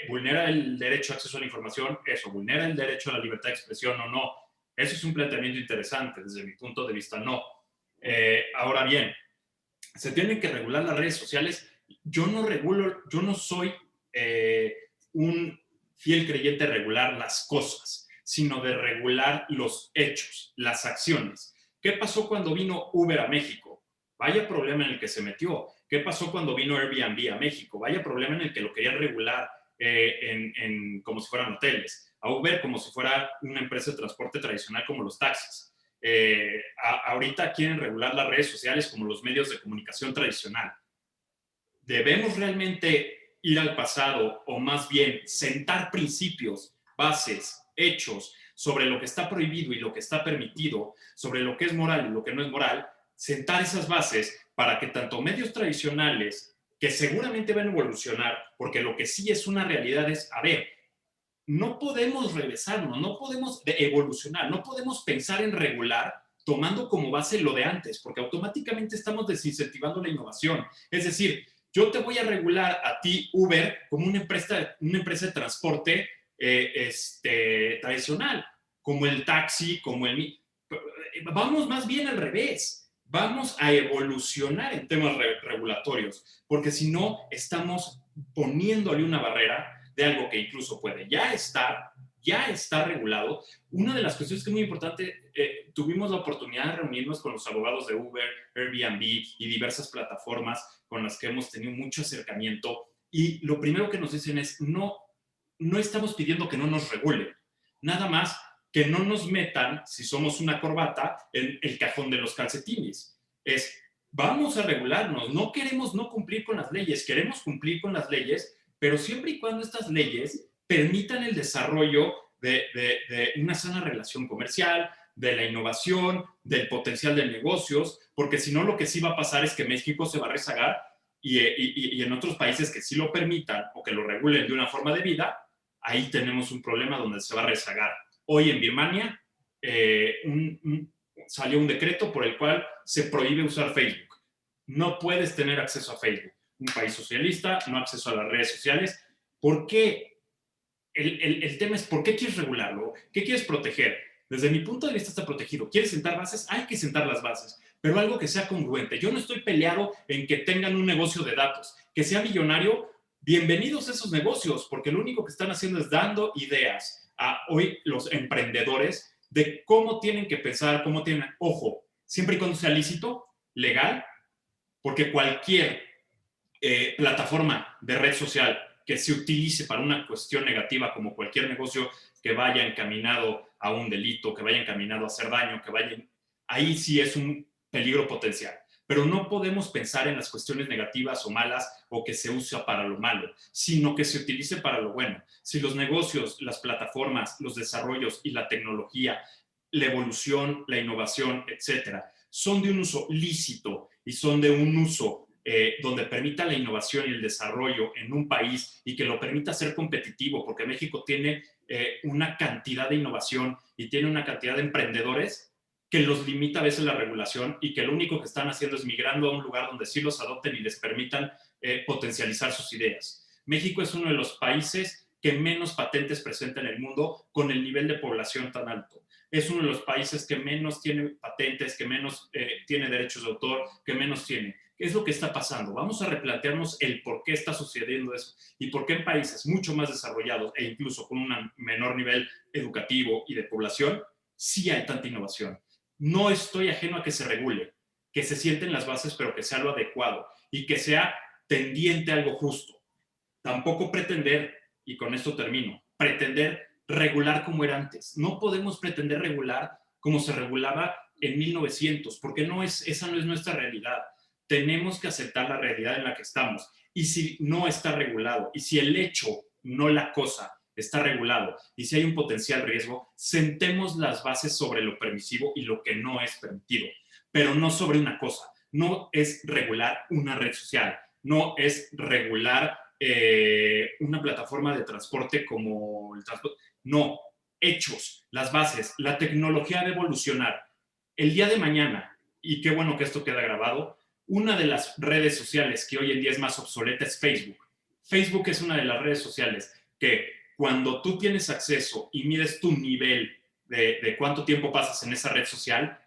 ¿Vulnera el derecho a acceso a la información? Eso. ¿Vulnera el derecho a la libertad de expresión o no? Eso es un planteamiento interesante. Desde mi punto de vista, no. Ahora bien, ¿se tienen que regular las redes sociales? Yo no soy un fiel creyente de regular las cosas, sino de regular los hechos, las acciones. ¿Qué pasó cuando vino Uber a México? Vaya problema en el que se metió. ¿Qué pasó cuando vino Airbnb a México? Vaya problema en el que lo querían regular como si fueran hoteles. A Uber como si fuera una empresa de transporte tradicional como los taxis. Ahorita quieren regular las redes sociales como los medios de comunicación tradicional. ¿Debemos realmente ir al pasado o más bien sentar principios, bases, hechos sobre lo que está prohibido y lo que está permitido, sobre lo que es moral y lo que no es moral? Sentar esas bases para que tanto medios tradicionales, que seguramente van a evolucionar, porque lo que sí es una realidad es, a ver, no podemos regresarnos, no podemos evolucionar, no podemos pensar en regular tomando como base lo de antes, porque automáticamente estamos desincentivando la innovación. Es decir, yo te voy a regular a ti, Uber, como una empresa de transporte tradicional, como el taxi, como el... Vamos más bien al revés. Vamos a evolucionar en temas regulatorios, porque si no, estamos poniéndole una barrera de algo que incluso puede ya está regulado. Una de las cuestiones que es muy importante, tuvimos la oportunidad de reunirnos con los abogados de Uber, Airbnb y diversas plataformas con las que hemos tenido mucho acercamiento, y lo primero que nos dicen es, no estamos pidiendo que no nos regulen, nada más que no nos metan, si somos una corbata, en el cajón de los calcetines. Vamos a regularnos, no queremos no cumplir con las leyes, queremos cumplir con las leyes, pero siempre y cuando estas leyes permitan el desarrollo de una sana relación comercial, de la innovación, del potencial de negocios, porque si no, lo que sí va a pasar es que México se va a rezagar y en otros países que sí lo permitan o que lo regulen de una forma de vida, ahí tenemos un problema donde se va a rezagar. Hoy en Birmania salió un decreto por el cual se prohíbe usar Facebook. No puedes tener acceso a Facebook. Un país socialista, no acceso a las redes sociales. ¿Por qué? El tema es, ¿por qué quieres regularlo? ¿Qué quieres proteger? Desde mi punto de vista está protegido. ¿Quieres sentar bases? Hay que sentar las bases, pero algo que sea congruente. Yo no estoy peleado en que tengan un negocio de datos, que sea millonario. Bienvenidos a esos negocios, porque lo único que están haciendo es dando ideas a hoy los emprendedores de cómo tienen que pensar, cómo tienen, ojo, siempre y cuando sea lícito, legal, porque cualquier plataforma de red social que se utilice para una cuestión negativa, como cualquier negocio que vaya encaminado a un delito, que vaya encaminado a hacer daño, ahí sí es un peligro potencial. Pero no podemos pensar en las cuestiones negativas o malas o que se usa para lo malo, sino que se utilice para lo bueno. Si los negocios, las plataformas, los desarrollos y la tecnología, la evolución, la innovación, etcétera, son de un uso lícito y son de un uso donde permita la innovación y el desarrollo en un país y que lo permita ser competitivo, porque México tiene una cantidad de innovación y tiene una cantidad de emprendedores que los limita a veces la regulación y que lo único que están haciendo es migrando a un lugar donde sí los adopten y les permitan potencializar sus ideas. México es uno de los países que menos patentes presenta en el mundo con el nivel de población tan alto. Es uno de los países que menos tiene patentes, que menos tiene derechos de autor, que menos tiene. ¿Qué es lo que está pasando? Vamos a replantearnos el por qué está sucediendo eso y por qué en países mucho más desarrollados e incluso con un menor nivel educativo y de población, sí hay tanta innovación. No estoy ajeno a que se regule, que se sienten las bases, pero que sea lo adecuado y que sea tendiente a algo justo. Tampoco pretender, y con esto termino, pretender regular como era antes. No podemos pretender regular como se regulaba en 1900, porque esa no es nuestra realidad. Tenemos que aceptar la realidad en la que estamos. Y si no está regulado, y si el hecho, no la cosa, está regulado, y si hay un potencial riesgo, sentemos las bases sobre lo permisivo y lo que no es permitido, pero no sobre una cosa. No es regular una red social, no es regular una plataforma de transporte como el transporte. No, hechos, las bases, la tecnología debe evolucionar. El día de mañana, y qué bueno que esto queda grabado, una de las redes sociales que hoy en día es más obsoleta es Facebook. Facebook es una de las redes sociales que cuando tú tienes acceso y mides tu nivel de cuánto tiempo pasas en esa red social,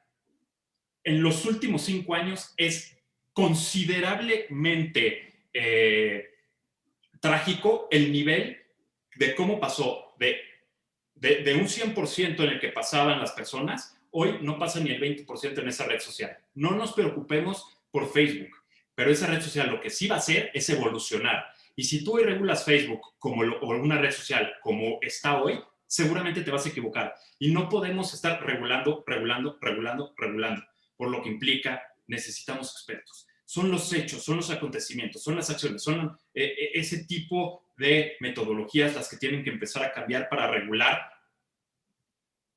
en los últimos 5 años es considerablemente trágico el nivel de cómo pasó de un 100% en el que pasaban las personas, hoy no pasa ni el 20% en esa red social. No nos preocupemos por Facebook, pero esa red social lo que sí va a hacer es evolucionar. Y si tú hoy regulas Facebook o una red social como está hoy, seguramente te vas a equivocar. Y no podemos estar regulando. Por lo que implica, necesitamos expertos. Son los hechos, son los acontecimientos, son las acciones, son ese tipo de metodologías las que tienen que empezar a cambiar para regular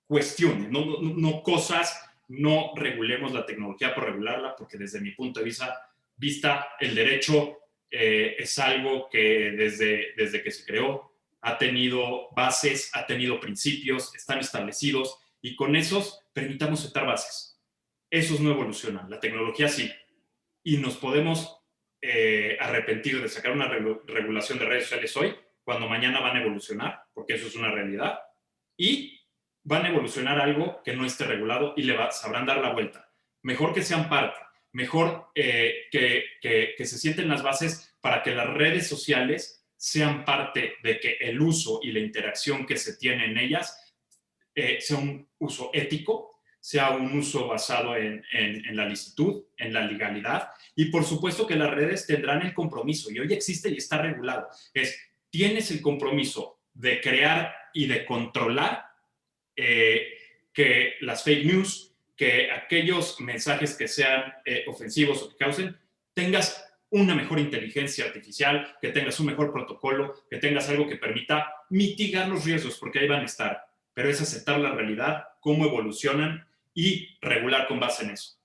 cuestiones, no cosas. No regulemos la tecnología por regularla, porque desde mi punto de vista el derecho es algo que desde que se creó ha tenido bases, ha tenido principios, están establecidos, y con esos permitamos sentar bases. Esos no evolucionan, la tecnología sí. Y nos podemos arrepentir de sacar una regulación de redes sociales hoy, cuando mañana van a evolucionar, porque eso es una realidad, y van a evolucionar algo que no esté regulado y sabrán dar la vuelta. Mejor que sean parte, mejor que se sienten las bases para que las redes sociales sean parte de que el uso y la interacción que se tiene en ellas sea un uso ético, sea un uso basado en la licitud, en la legalidad, y por supuesto que las redes tendrán el compromiso, y hoy existe y está regulado, tienes el compromiso de crear y de controlar que las fake news, que aquellos mensajes que sean ofensivos o que causen, tengas una mejor inteligencia artificial, que tengas un mejor protocolo, que tengas algo que permita mitigar los riesgos, porque ahí van a estar, pero es aceptar la realidad, cómo evolucionan y regular con base en eso.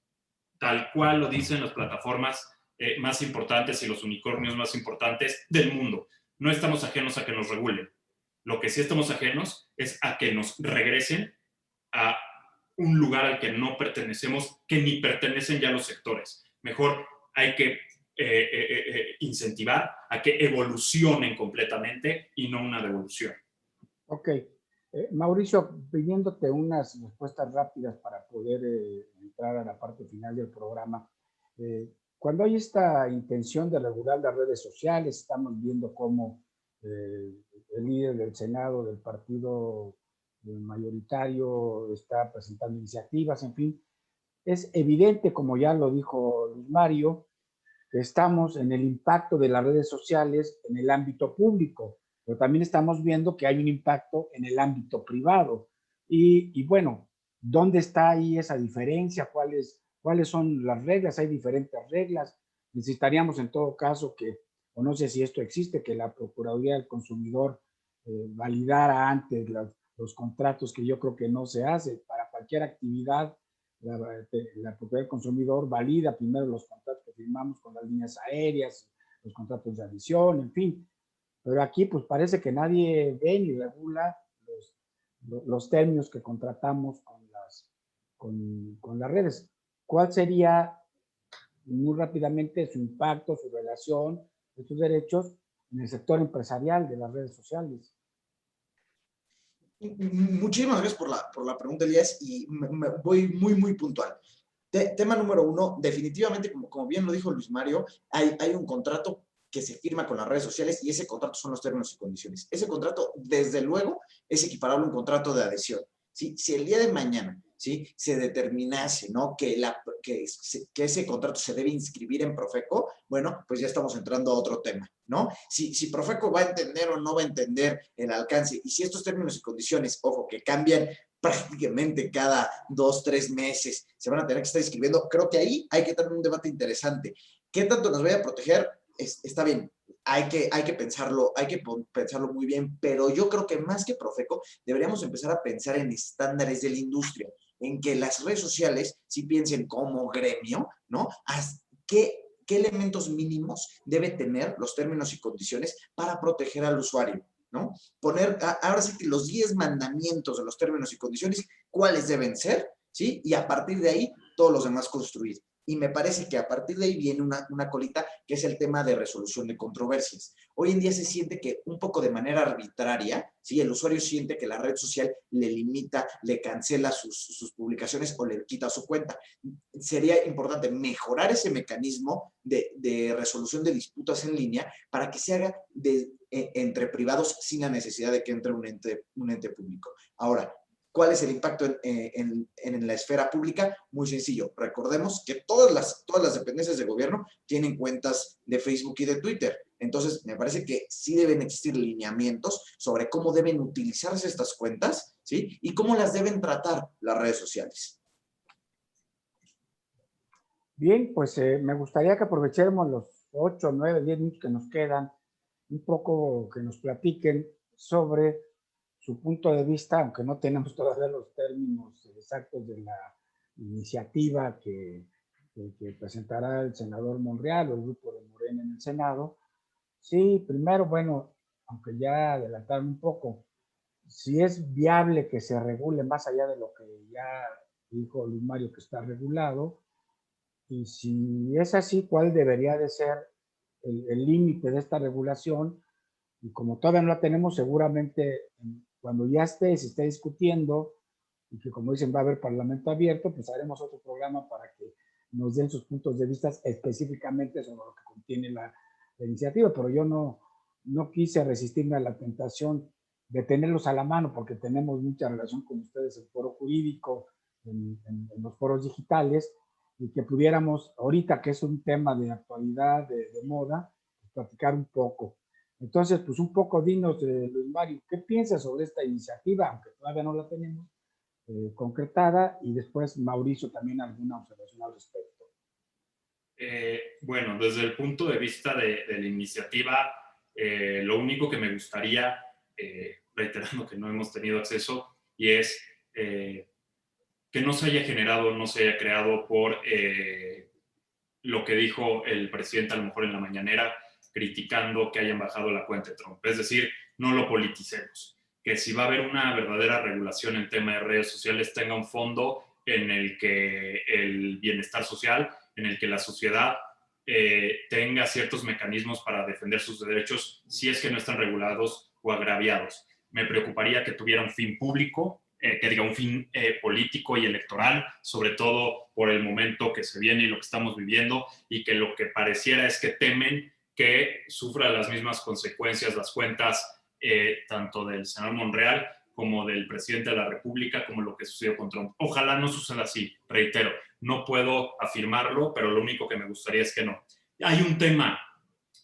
Tal cual lo dicen las plataformas más importantes y los unicornios más importantes del mundo. No estamos ajenos a que nos regulen. Lo que sí estamos ajenos es a que nos regresen a un lugar al que no pertenecemos, que ni pertenecen ya los sectores. Mejor hay que incentivar a que evolucionen completamente y no una devolución. Ok. Mauricio, pidiéndote unas respuestas rápidas para poder entrar a la parte final del programa. Cuando hay esta intención de regular las redes sociales, estamos viendo cómo el líder del Senado del partido mayoritario está presentando iniciativas, en fin. Es evidente, como ya lo dijo Luis Mario, que estamos en el impacto de las redes sociales en el ámbito público, pero también estamos viendo que hay un impacto en el ámbito privado. Y bueno, ¿dónde está ahí esa diferencia? ¿Cuáles son las reglas? Hay diferentes reglas. Necesitaríamos en todo caso que, o no sé si esto existe, que la Procuraduría del Consumidor validara antes los contratos, que yo creo que no se hace. Para cualquier actividad, la Procuraduría del Consumidor valida primero los contratos que firmamos con las líneas aéreas, los contratos de adición, en fin. Pero aquí pues parece que nadie ve ni regula los términos que contratamos con las redes. ¿Cuál sería, muy rápidamente, su impacto, su relación, estos derechos en el sector empresarial de las redes sociales? Muchísimas gracias por la pregunta, Elías, y me voy muy puntual. Tema número 1, definitivamente, como bien lo dijo Luis Mario, hay un contrato que se firma con las redes sociales y ese contrato son los términos y condiciones. Ese contrato, desde luego, es equiparable a un contrato de adhesión. ¿Sí? Si el día de mañana, ¿sí?, se determinase, ¿no?, que ese contrato se debe inscribir en Profeco, bueno, pues ya estamos entrando a otro tema, ¿no? Si Profeco va a entender o no va a entender el alcance, y si estos términos y condiciones, ojo, que cambian prácticamente cada 2-3 meses, se van a tener que estar inscribiendo, creo que ahí hay que tener un debate interesante. ¿Qué tanto nos vaya a proteger? Está bien, hay que pensarlo muy bien, pero yo creo que más que Profeco deberíamos empezar a pensar en estándares de la industria, en que las redes sociales sí piensen como gremio, ¿no? ¿Qué elementos mínimos debe tener los términos y condiciones para proteger al usuario? ¿no? Poner, ahora sí que los 10 mandamientos de los términos y condiciones, cuáles deben ser, ¿sí? Y a partir de ahí, todos los demás construir. Y me parece que a partir de ahí viene una colita, que es el tema de resolución de controversias. Hoy en día se siente que un poco de manera arbitraria, ¿sí? El usuario siente que la red social le limita, le cancela sus publicaciones o le quita su cuenta. Sería importante mejorar ese mecanismo de resolución de disputas en línea para que se haga entre privados sin la necesidad de que entre un ente público. Ahora, ¿cuál es el impacto en la esfera pública? Muy sencillo. Recordemos que todas las dependencias de gobierno tienen cuentas de Facebook y de Twitter. Entonces, me parece que sí deben existir lineamientos sobre cómo deben utilizarse estas cuentas, ¿sí? Y cómo las deben tratar las redes sociales. Bien, pues me gustaría que aprovechemos los 8, 9, 10 minutos que nos quedan, un poco que nos platiquen sobre su punto de vista, aunque no tenemos todavía los términos exactos de la iniciativa que presentará el senador Monreal o el grupo de Morena en el Senado. Sí, primero, bueno, aunque ya adelantaron un poco, si es viable que se regule más allá de lo que ya dijo Luis Mario que está regulado, y si es así, ¿cuál debería de ser el límite de esta regulación? Y como todavía no la tenemos, seguramente cuando ya se esté discutiendo, y que como dicen va a haber parlamento abierto, pues haremos otro programa para que nos den sus puntos de vista específicamente sobre lo que contiene la iniciativa, pero yo no quise resistirme a la tentación de tenerlos a la mano, porque tenemos mucha relación con ustedes en el foro jurídico, en los foros digitales, y que pudiéramos, ahorita que es un tema de actualidad, de moda, pues, platicar un poco. Entonces, pues un poco dinos, Luis Mario, ¿qué piensas sobre esta iniciativa, aunque todavía no la tenemos concretada? Y después Mauricio también alguna observación al respecto. Bueno, desde el punto de vista de la iniciativa, lo único que me gustaría, reiterando que no hemos tenido acceso, y es que no se haya generado, no se haya creado por lo que dijo el presidente a lo mejor en la mañanera, criticando que hayan bajado la cuenta de Trump. Es decir, no lo politicemos. Que si va a haber una verdadera regulación en tema de redes sociales, tenga un fondo en el que el bienestar social, en el que la sociedad tenga ciertos mecanismos para defender sus derechos si es que no están regulados o agraviados. Me preocuparía que tuviera un fin público, que diga un fin político y electoral, sobre todo por el momento que se viene y lo que estamos viviendo, y que lo que pareciera es que temen que sufra las mismas consecuencias las cuentas tanto del senador Monreal como del presidente de la República, como lo que sucedió con Trump. Ojalá no suceda así, reitero, no puedo afirmarlo, pero lo único que me gustaría es que no. Hay un tema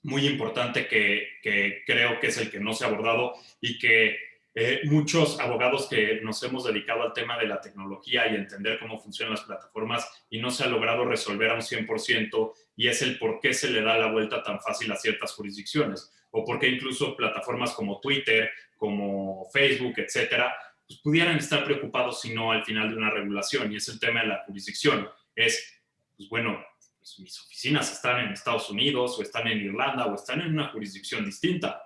muy importante que creo que es el que no se ha abordado y que muchos abogados que nos hemos dedicado al tema de la tecnología y entender cómo funcionan las plataformas y no se ha logrado resolver a un 100%, y es el por qué se le da la vuelta tan fácil a ciertas jurisdicciones, o por qué incluso plataformas como Twitter, como Facebook, etcétera, pues pudieran estar preocupados si no al final de una regulación, y es el tema de la jurisdicción. Es, pues bueno, pues mis oficinas están en Estados Unidos o están en Irlanda o están en una jurisdicción distinta.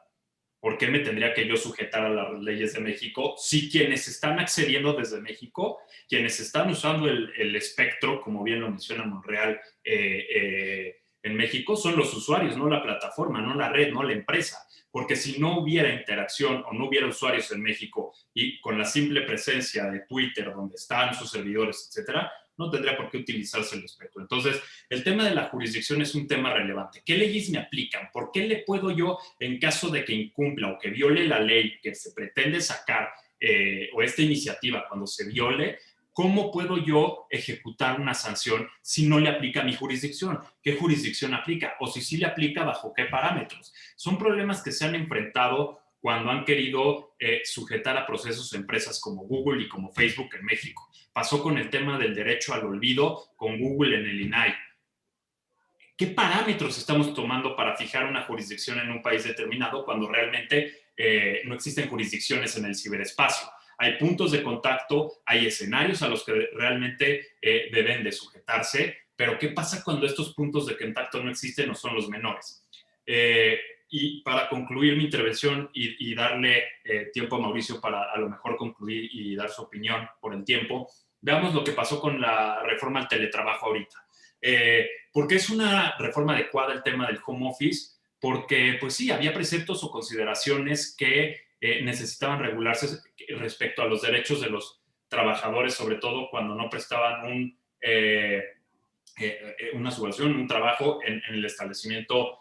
¿Por qué me tendría que yo sujetar a las leyes de México si quienes están accediendo desde México, quienes están usando el espectro, como bien lo menciona Monreal, en México, son los usuarios, no la plataforma, no la red, no la empresa? Porque si no hubiera interacción o no hubiera usuarios en México y con la simple presencia de Twitter, donde están sus servidores, etcétera, no tendría por qué utilizarse el espectro. Entonces, el tema de la jurisdicción es un tema relevante. ¿Qué leyes me aplican? ¿Por qué le puedo yo, en caso de que incumpla o que viole la ley que se pretende sacar, o esta iniciativa, cuando se viole, cómo puedo yo ejecutar una sanción si no le aplica a mi jurisdicción? ¿Qué jurisdicción aplica? O si sí le aplica, ¿bajo qué parámetros? Son problemas que se han enfrentado cuando han querido sujetar a procesos empresas como Google y como Facebook en México. Pasó con el tema del derecho al olvido con Google en el INAI. ¿Qué parámetros estamos tomando para fijar una jurisdicción en un país determinado cuando realmente no existen jurisdicciones en el ciberespacio? Hay puntos de contacto, hay escenarios a los que realmente deben de sujetarse, pero ¿qué pasa cuando estos puntos de contacto no existen o son los menores? Y para concluir mi intervención y darle tiempo a Mauricio para a lo mejor concluir y dar su opinión por el tiempo, veamos lo que pasó con la reforma al teletrabajo ahorita. ¿Por qué es una reforma adecuada el tema del home office? Porque, pues sí, había preceptos o consideraciones que necesitaban regularse respecto a los derechos de los trabajadores, sobre todo cuando no prestaban una subvención, un trabajo en el establecimiento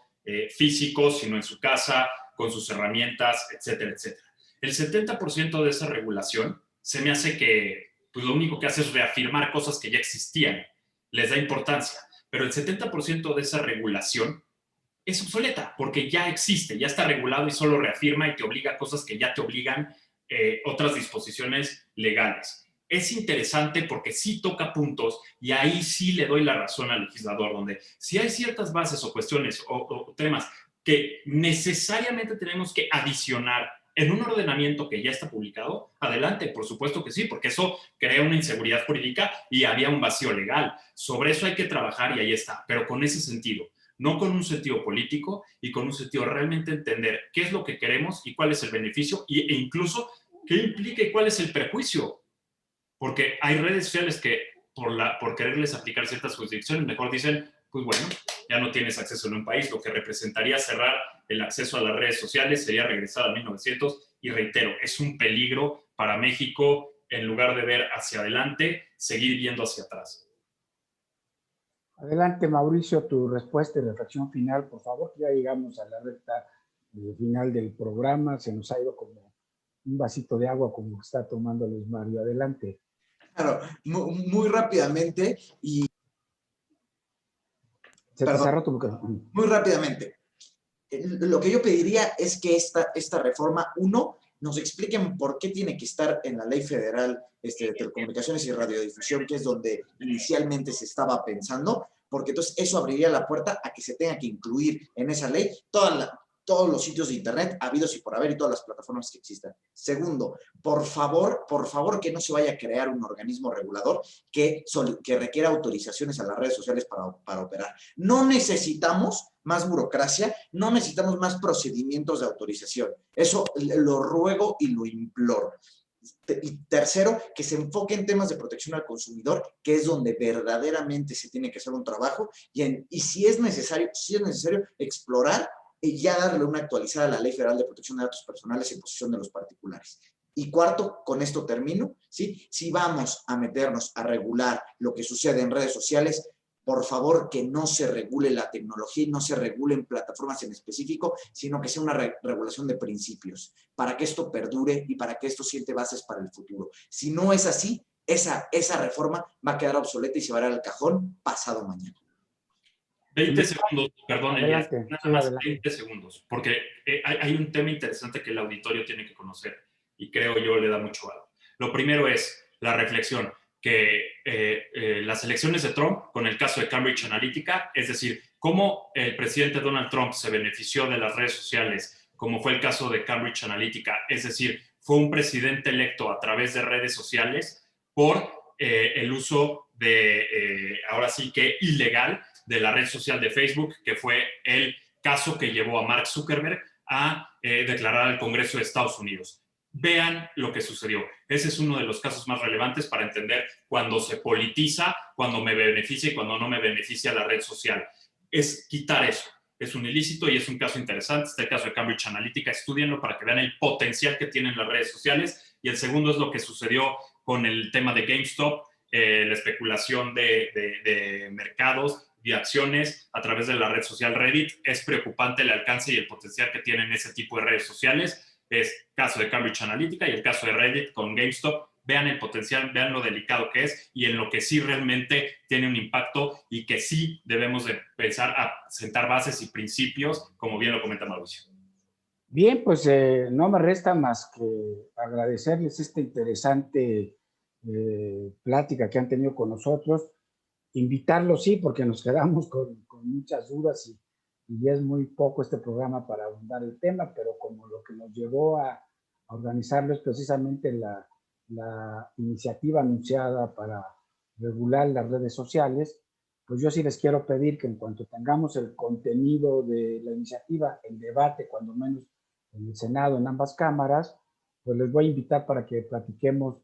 físico, sino en su casa, con sus herramientas, etcétera, etcétera. El 70% de esa regulación se me hace que pues, lo único que hace es reafirmar cosas que ya existían, les da importancia, pero el 70% de esa regulación es obsoleta porque ya existe, ya está regulado y solo reafirma y te obliga a cosas que ya te obligan otras disposiciones legales. Es interesante porque sí toca puntos y ahí sí le doy la razón al legislador, donde si hay ciertas bases o cuestiones o temas que necesariamente tenemos que adicionar en un ordenamiento que ya está publicado, adelante, por supuesto que sí, porque eso crea una inseguridad jurídica y había un vacío legal. Sobre eso hay que trabajar y ahí está, pero con ese sentido, no con un sentido político y con un sentido realmente entender qué es lo que queremos y cuál es el beneficio e incluso qué implica y cuál es el perjuicio. Porque hay redes sociales que por quererles aplicar ciertas jurisdicciones mejor dicen, pues bueno, ya no tienes acceso en un país, lo que representaría cerrar el acceso a las redes sociales sería regresar a 1900 y reitero, es un peligro para México en lugar de ver hacia adelante, seguir viendo hacia atrás. Adelante, Mauricio, tu respuesta y reflexión final, por favor. Ya llegamos a la recta final del programa. Se nos ha ido como un vasito de agua, como está tomando Luis Mario. Adelante. Claro, muy rápidamente y... Se te cerró tu boca. Muy rápidamente. Lo que yo pediría es que esta reforma, uno, nos expliquen por qué tiene que estar en la Ley Federal de Telecomunicaciones y Radiodifusión, que es donde inicialmente se estaba pensando, porque entonces eso abriría la puerta a que se tenga que incluir en esa ley todos los sitios de internet habidos y por haber y todas las plataformas que existan. Segundo, por favor que no se vaya a crear un organismo regulador que requiera autorizaciones a las redes sociales para operar. No necesitamos más burocracia, no necesitamos más procedimientos de autorización. Eso lo ruego y lo imploro. Y tercero, que se enfoque en temas de protección al consumidor, que es donde verdaderamente se tiene que hacer un trabajo y si es necesario explorar y ya darle una actualizada a la Ley Federal de Protección de Datos Personales en posesión de los particulares. Y cuarto, con esto termino, ¿sí? Si vamos a meternos a regular lo que sucede en redes sociales, por favor que no se regule la tecnología y no se regulen plataformas en específico, sino que sea una regulación de principios, para que esto perdure y para que esto siente bases para el futuro. Si no es así, esa reforma va a quedar obsoleta y se va a ir al cajón pasado mañana. 20 segundos, perdón, Elías, nada más adelante. 20 segundos, porque hay un tema interesante que el auditorio tiene que conocer y creo yo le da mucho valor. Lo primero es la reflexión que las elecciones de Trump, con el caso de Cambridge Analytica, es decir, cómo el presidente Donald Trump se benefició de las redes sociales, como fue el caso de Cambridge Analytica, es decir, fue un presidente electo a través de redes sociales por el uso de, ahora sí que ilegal, de la red social de Facebook, que fue el caso que llevó a Mark Zuckerberg a declarar al Congreso de Estados Unidos. Vean lo que sucedió. Ese es uno de los casos más relevantes para entender cuando se politiza, cuando me beneficia y cuando no me beneficia la red social. Es quitar eso. Es un ilícito y es un caso interesante. Este caso de Cambridge Analytica, estudienlo para que vean el potencial que tienen las redes sociales. Y el segundo es lo que sucedió con el tema de GameStop, la especulación de mercados, de acciones a través de la red social Reddit. Es preocupante el alcance y el potencial que tienen ese tipo de redes sociales. Es caso de Cambridge Analytica y el caso de Reddit con GameStop. Vean el potencial, vean lo delicado que es y en lo que sí realmente tiene un impacto y que sí debemos de empezar a sentar bases y principios, como bien lo comenta Mauricio. Bien, pues no me resta más que agradecerles esta interesante plática que han tenido con nosotros. Invitarlos, sí, porque nos quedamos con muchas dudas y es muy poco este programa para abundar el tema, pero como lo que nos llevó a organizarlo es precisamente la iniciativa anunciada para regular las redes sociales, pues yo sí les quiero pedir que en cuanto tengamos el contenido de la iniciativa, el debate, cuando menos en el Senado, en ambas cámaras, pues les voy a invitar para que platiquemos,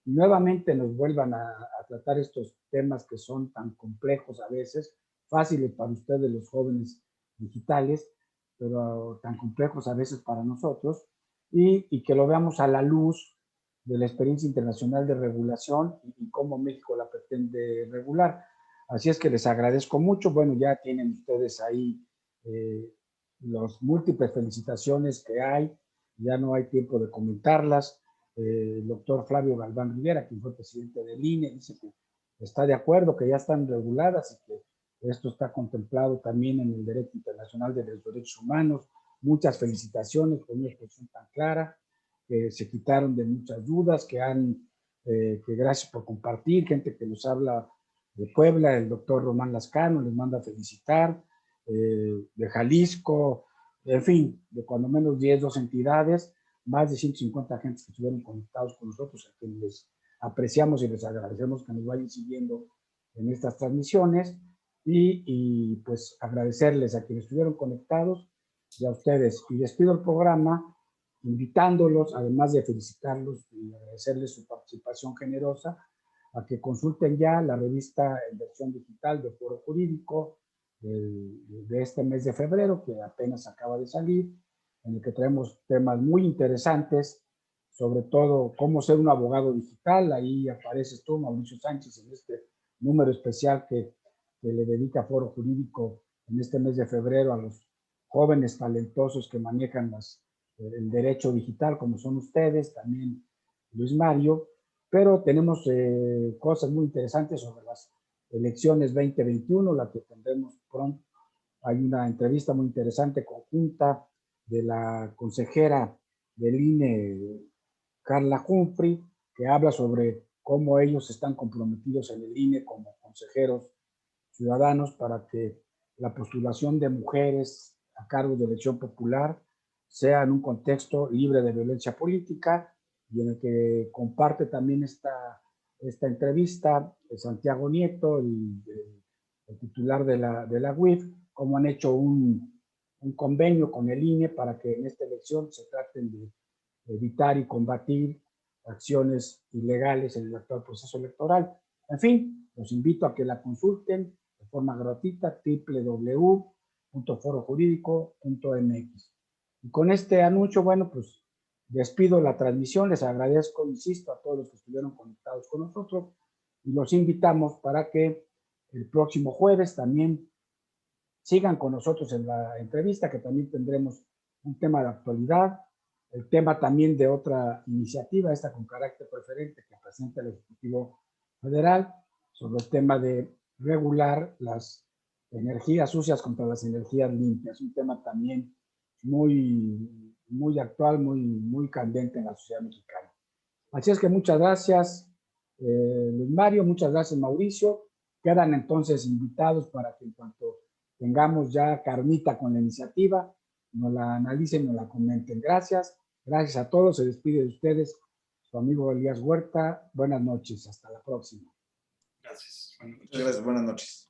nuevamente nos vuelvan a tratar estos temas que son tan complejos a veces, fáciles para ustedes los jóvenes digitales, pero tan complejos a veces para nosotros, y que lo veamos a la luz de la experiencia internacional de regulación y cómo México la pretende regular. Así es que les agradezco mucho. Bueno, ya tienen ustedes ahí las múltiples felicitaciones que hay, ya no hay tiempo de comentarlas. El doctor Flavio Galván Rivera, quien fue presidente del INE, dice que está de acuerdo, que ya están reguladas y que esto está contemplado también en el derecho internacional de los derechos humanos. Muchas felicitaciones por una expresión tan clara, que se quitaron de muchas dudas, que gracias por compartir, gente que nos habla de Puebla, el doctor Román Lascano les manda a felicitar, de Jalisco, en fin, de cuando menos 12 entidades, más de 150 agentes que estuvieron conectados con nosotros, a quienes les apreciamos y les agradecemos que nos vayan siguiendo en estas transmisiones, y pues agradecerles a quienes estuvieron conectados y a ustedes. Y despido el programa invitándolos, además de felicitarlos y agradecerles su participación generosa, a que consulten ya la revista en versión digital de Foro Jurídico de este mes de febrero, que apenas acaba de salir, en el que traemos temas muy interesantes, sobre todo cómo ser un abogado digital. Ahí apareces tú, Mauricio Sánchez, en este número especial que le dedica Foro Jurídico en este mes de febrero a los jóvenes talentosos que manejan el derecho digital, como son ustedes, también Luis Mario, pero tenemos cosas muy interesantes sobre las elecciones 2021, la que tendremos pronto. Hay una entrevista muy interesante conjunta de la consejera del INE, Carla Humphrey, que habla sobre cómo ellos están comprometidos en el INE como consejeros ciudadanos para que la postulación de mujeres a cargo de elección popular sea en un contexto libre de violencia política, y en el que comparte también esta entrevista Santiago Nieto, el titular de la UIF, cómo han hecho un convenio con el INE para que en esta elección se traten de evitar y combatir acciones ilegales en el actual proceso electoral. En fin, los invito a que la consulten de forma gratuita, www.forojurídico.mx. Y con este anuncio, bueno, pues despido la transmisión, les agradezco, insisto, a todos los que estuvieron conectados con nosotros, y los invitamos para que el próximo jueves también sigan con nosotros en la entrevista, que también tendremos un tema de actualidad, el tema también de otra iniciativa, esta con carácter preferente que presenta el Ejecutivo Federal, sobre el tema de regular las energías sucias contra las energías limpias, un tema también muy actual, muy candente en la sociedad mexicana. Así es que muchas gracias, Luis Mario, muchas gracias, Mauricio. Quedan entonces invitados para que en cuanto tengamos ya carnita con la iniciativa, nos la analicen, nos la comenten. Gracias a todos. Se despide de ustedes su amigo Elías Huerta. Buenas noches, hasta la próxima. Gracias. Muchas gracias, buenas noches.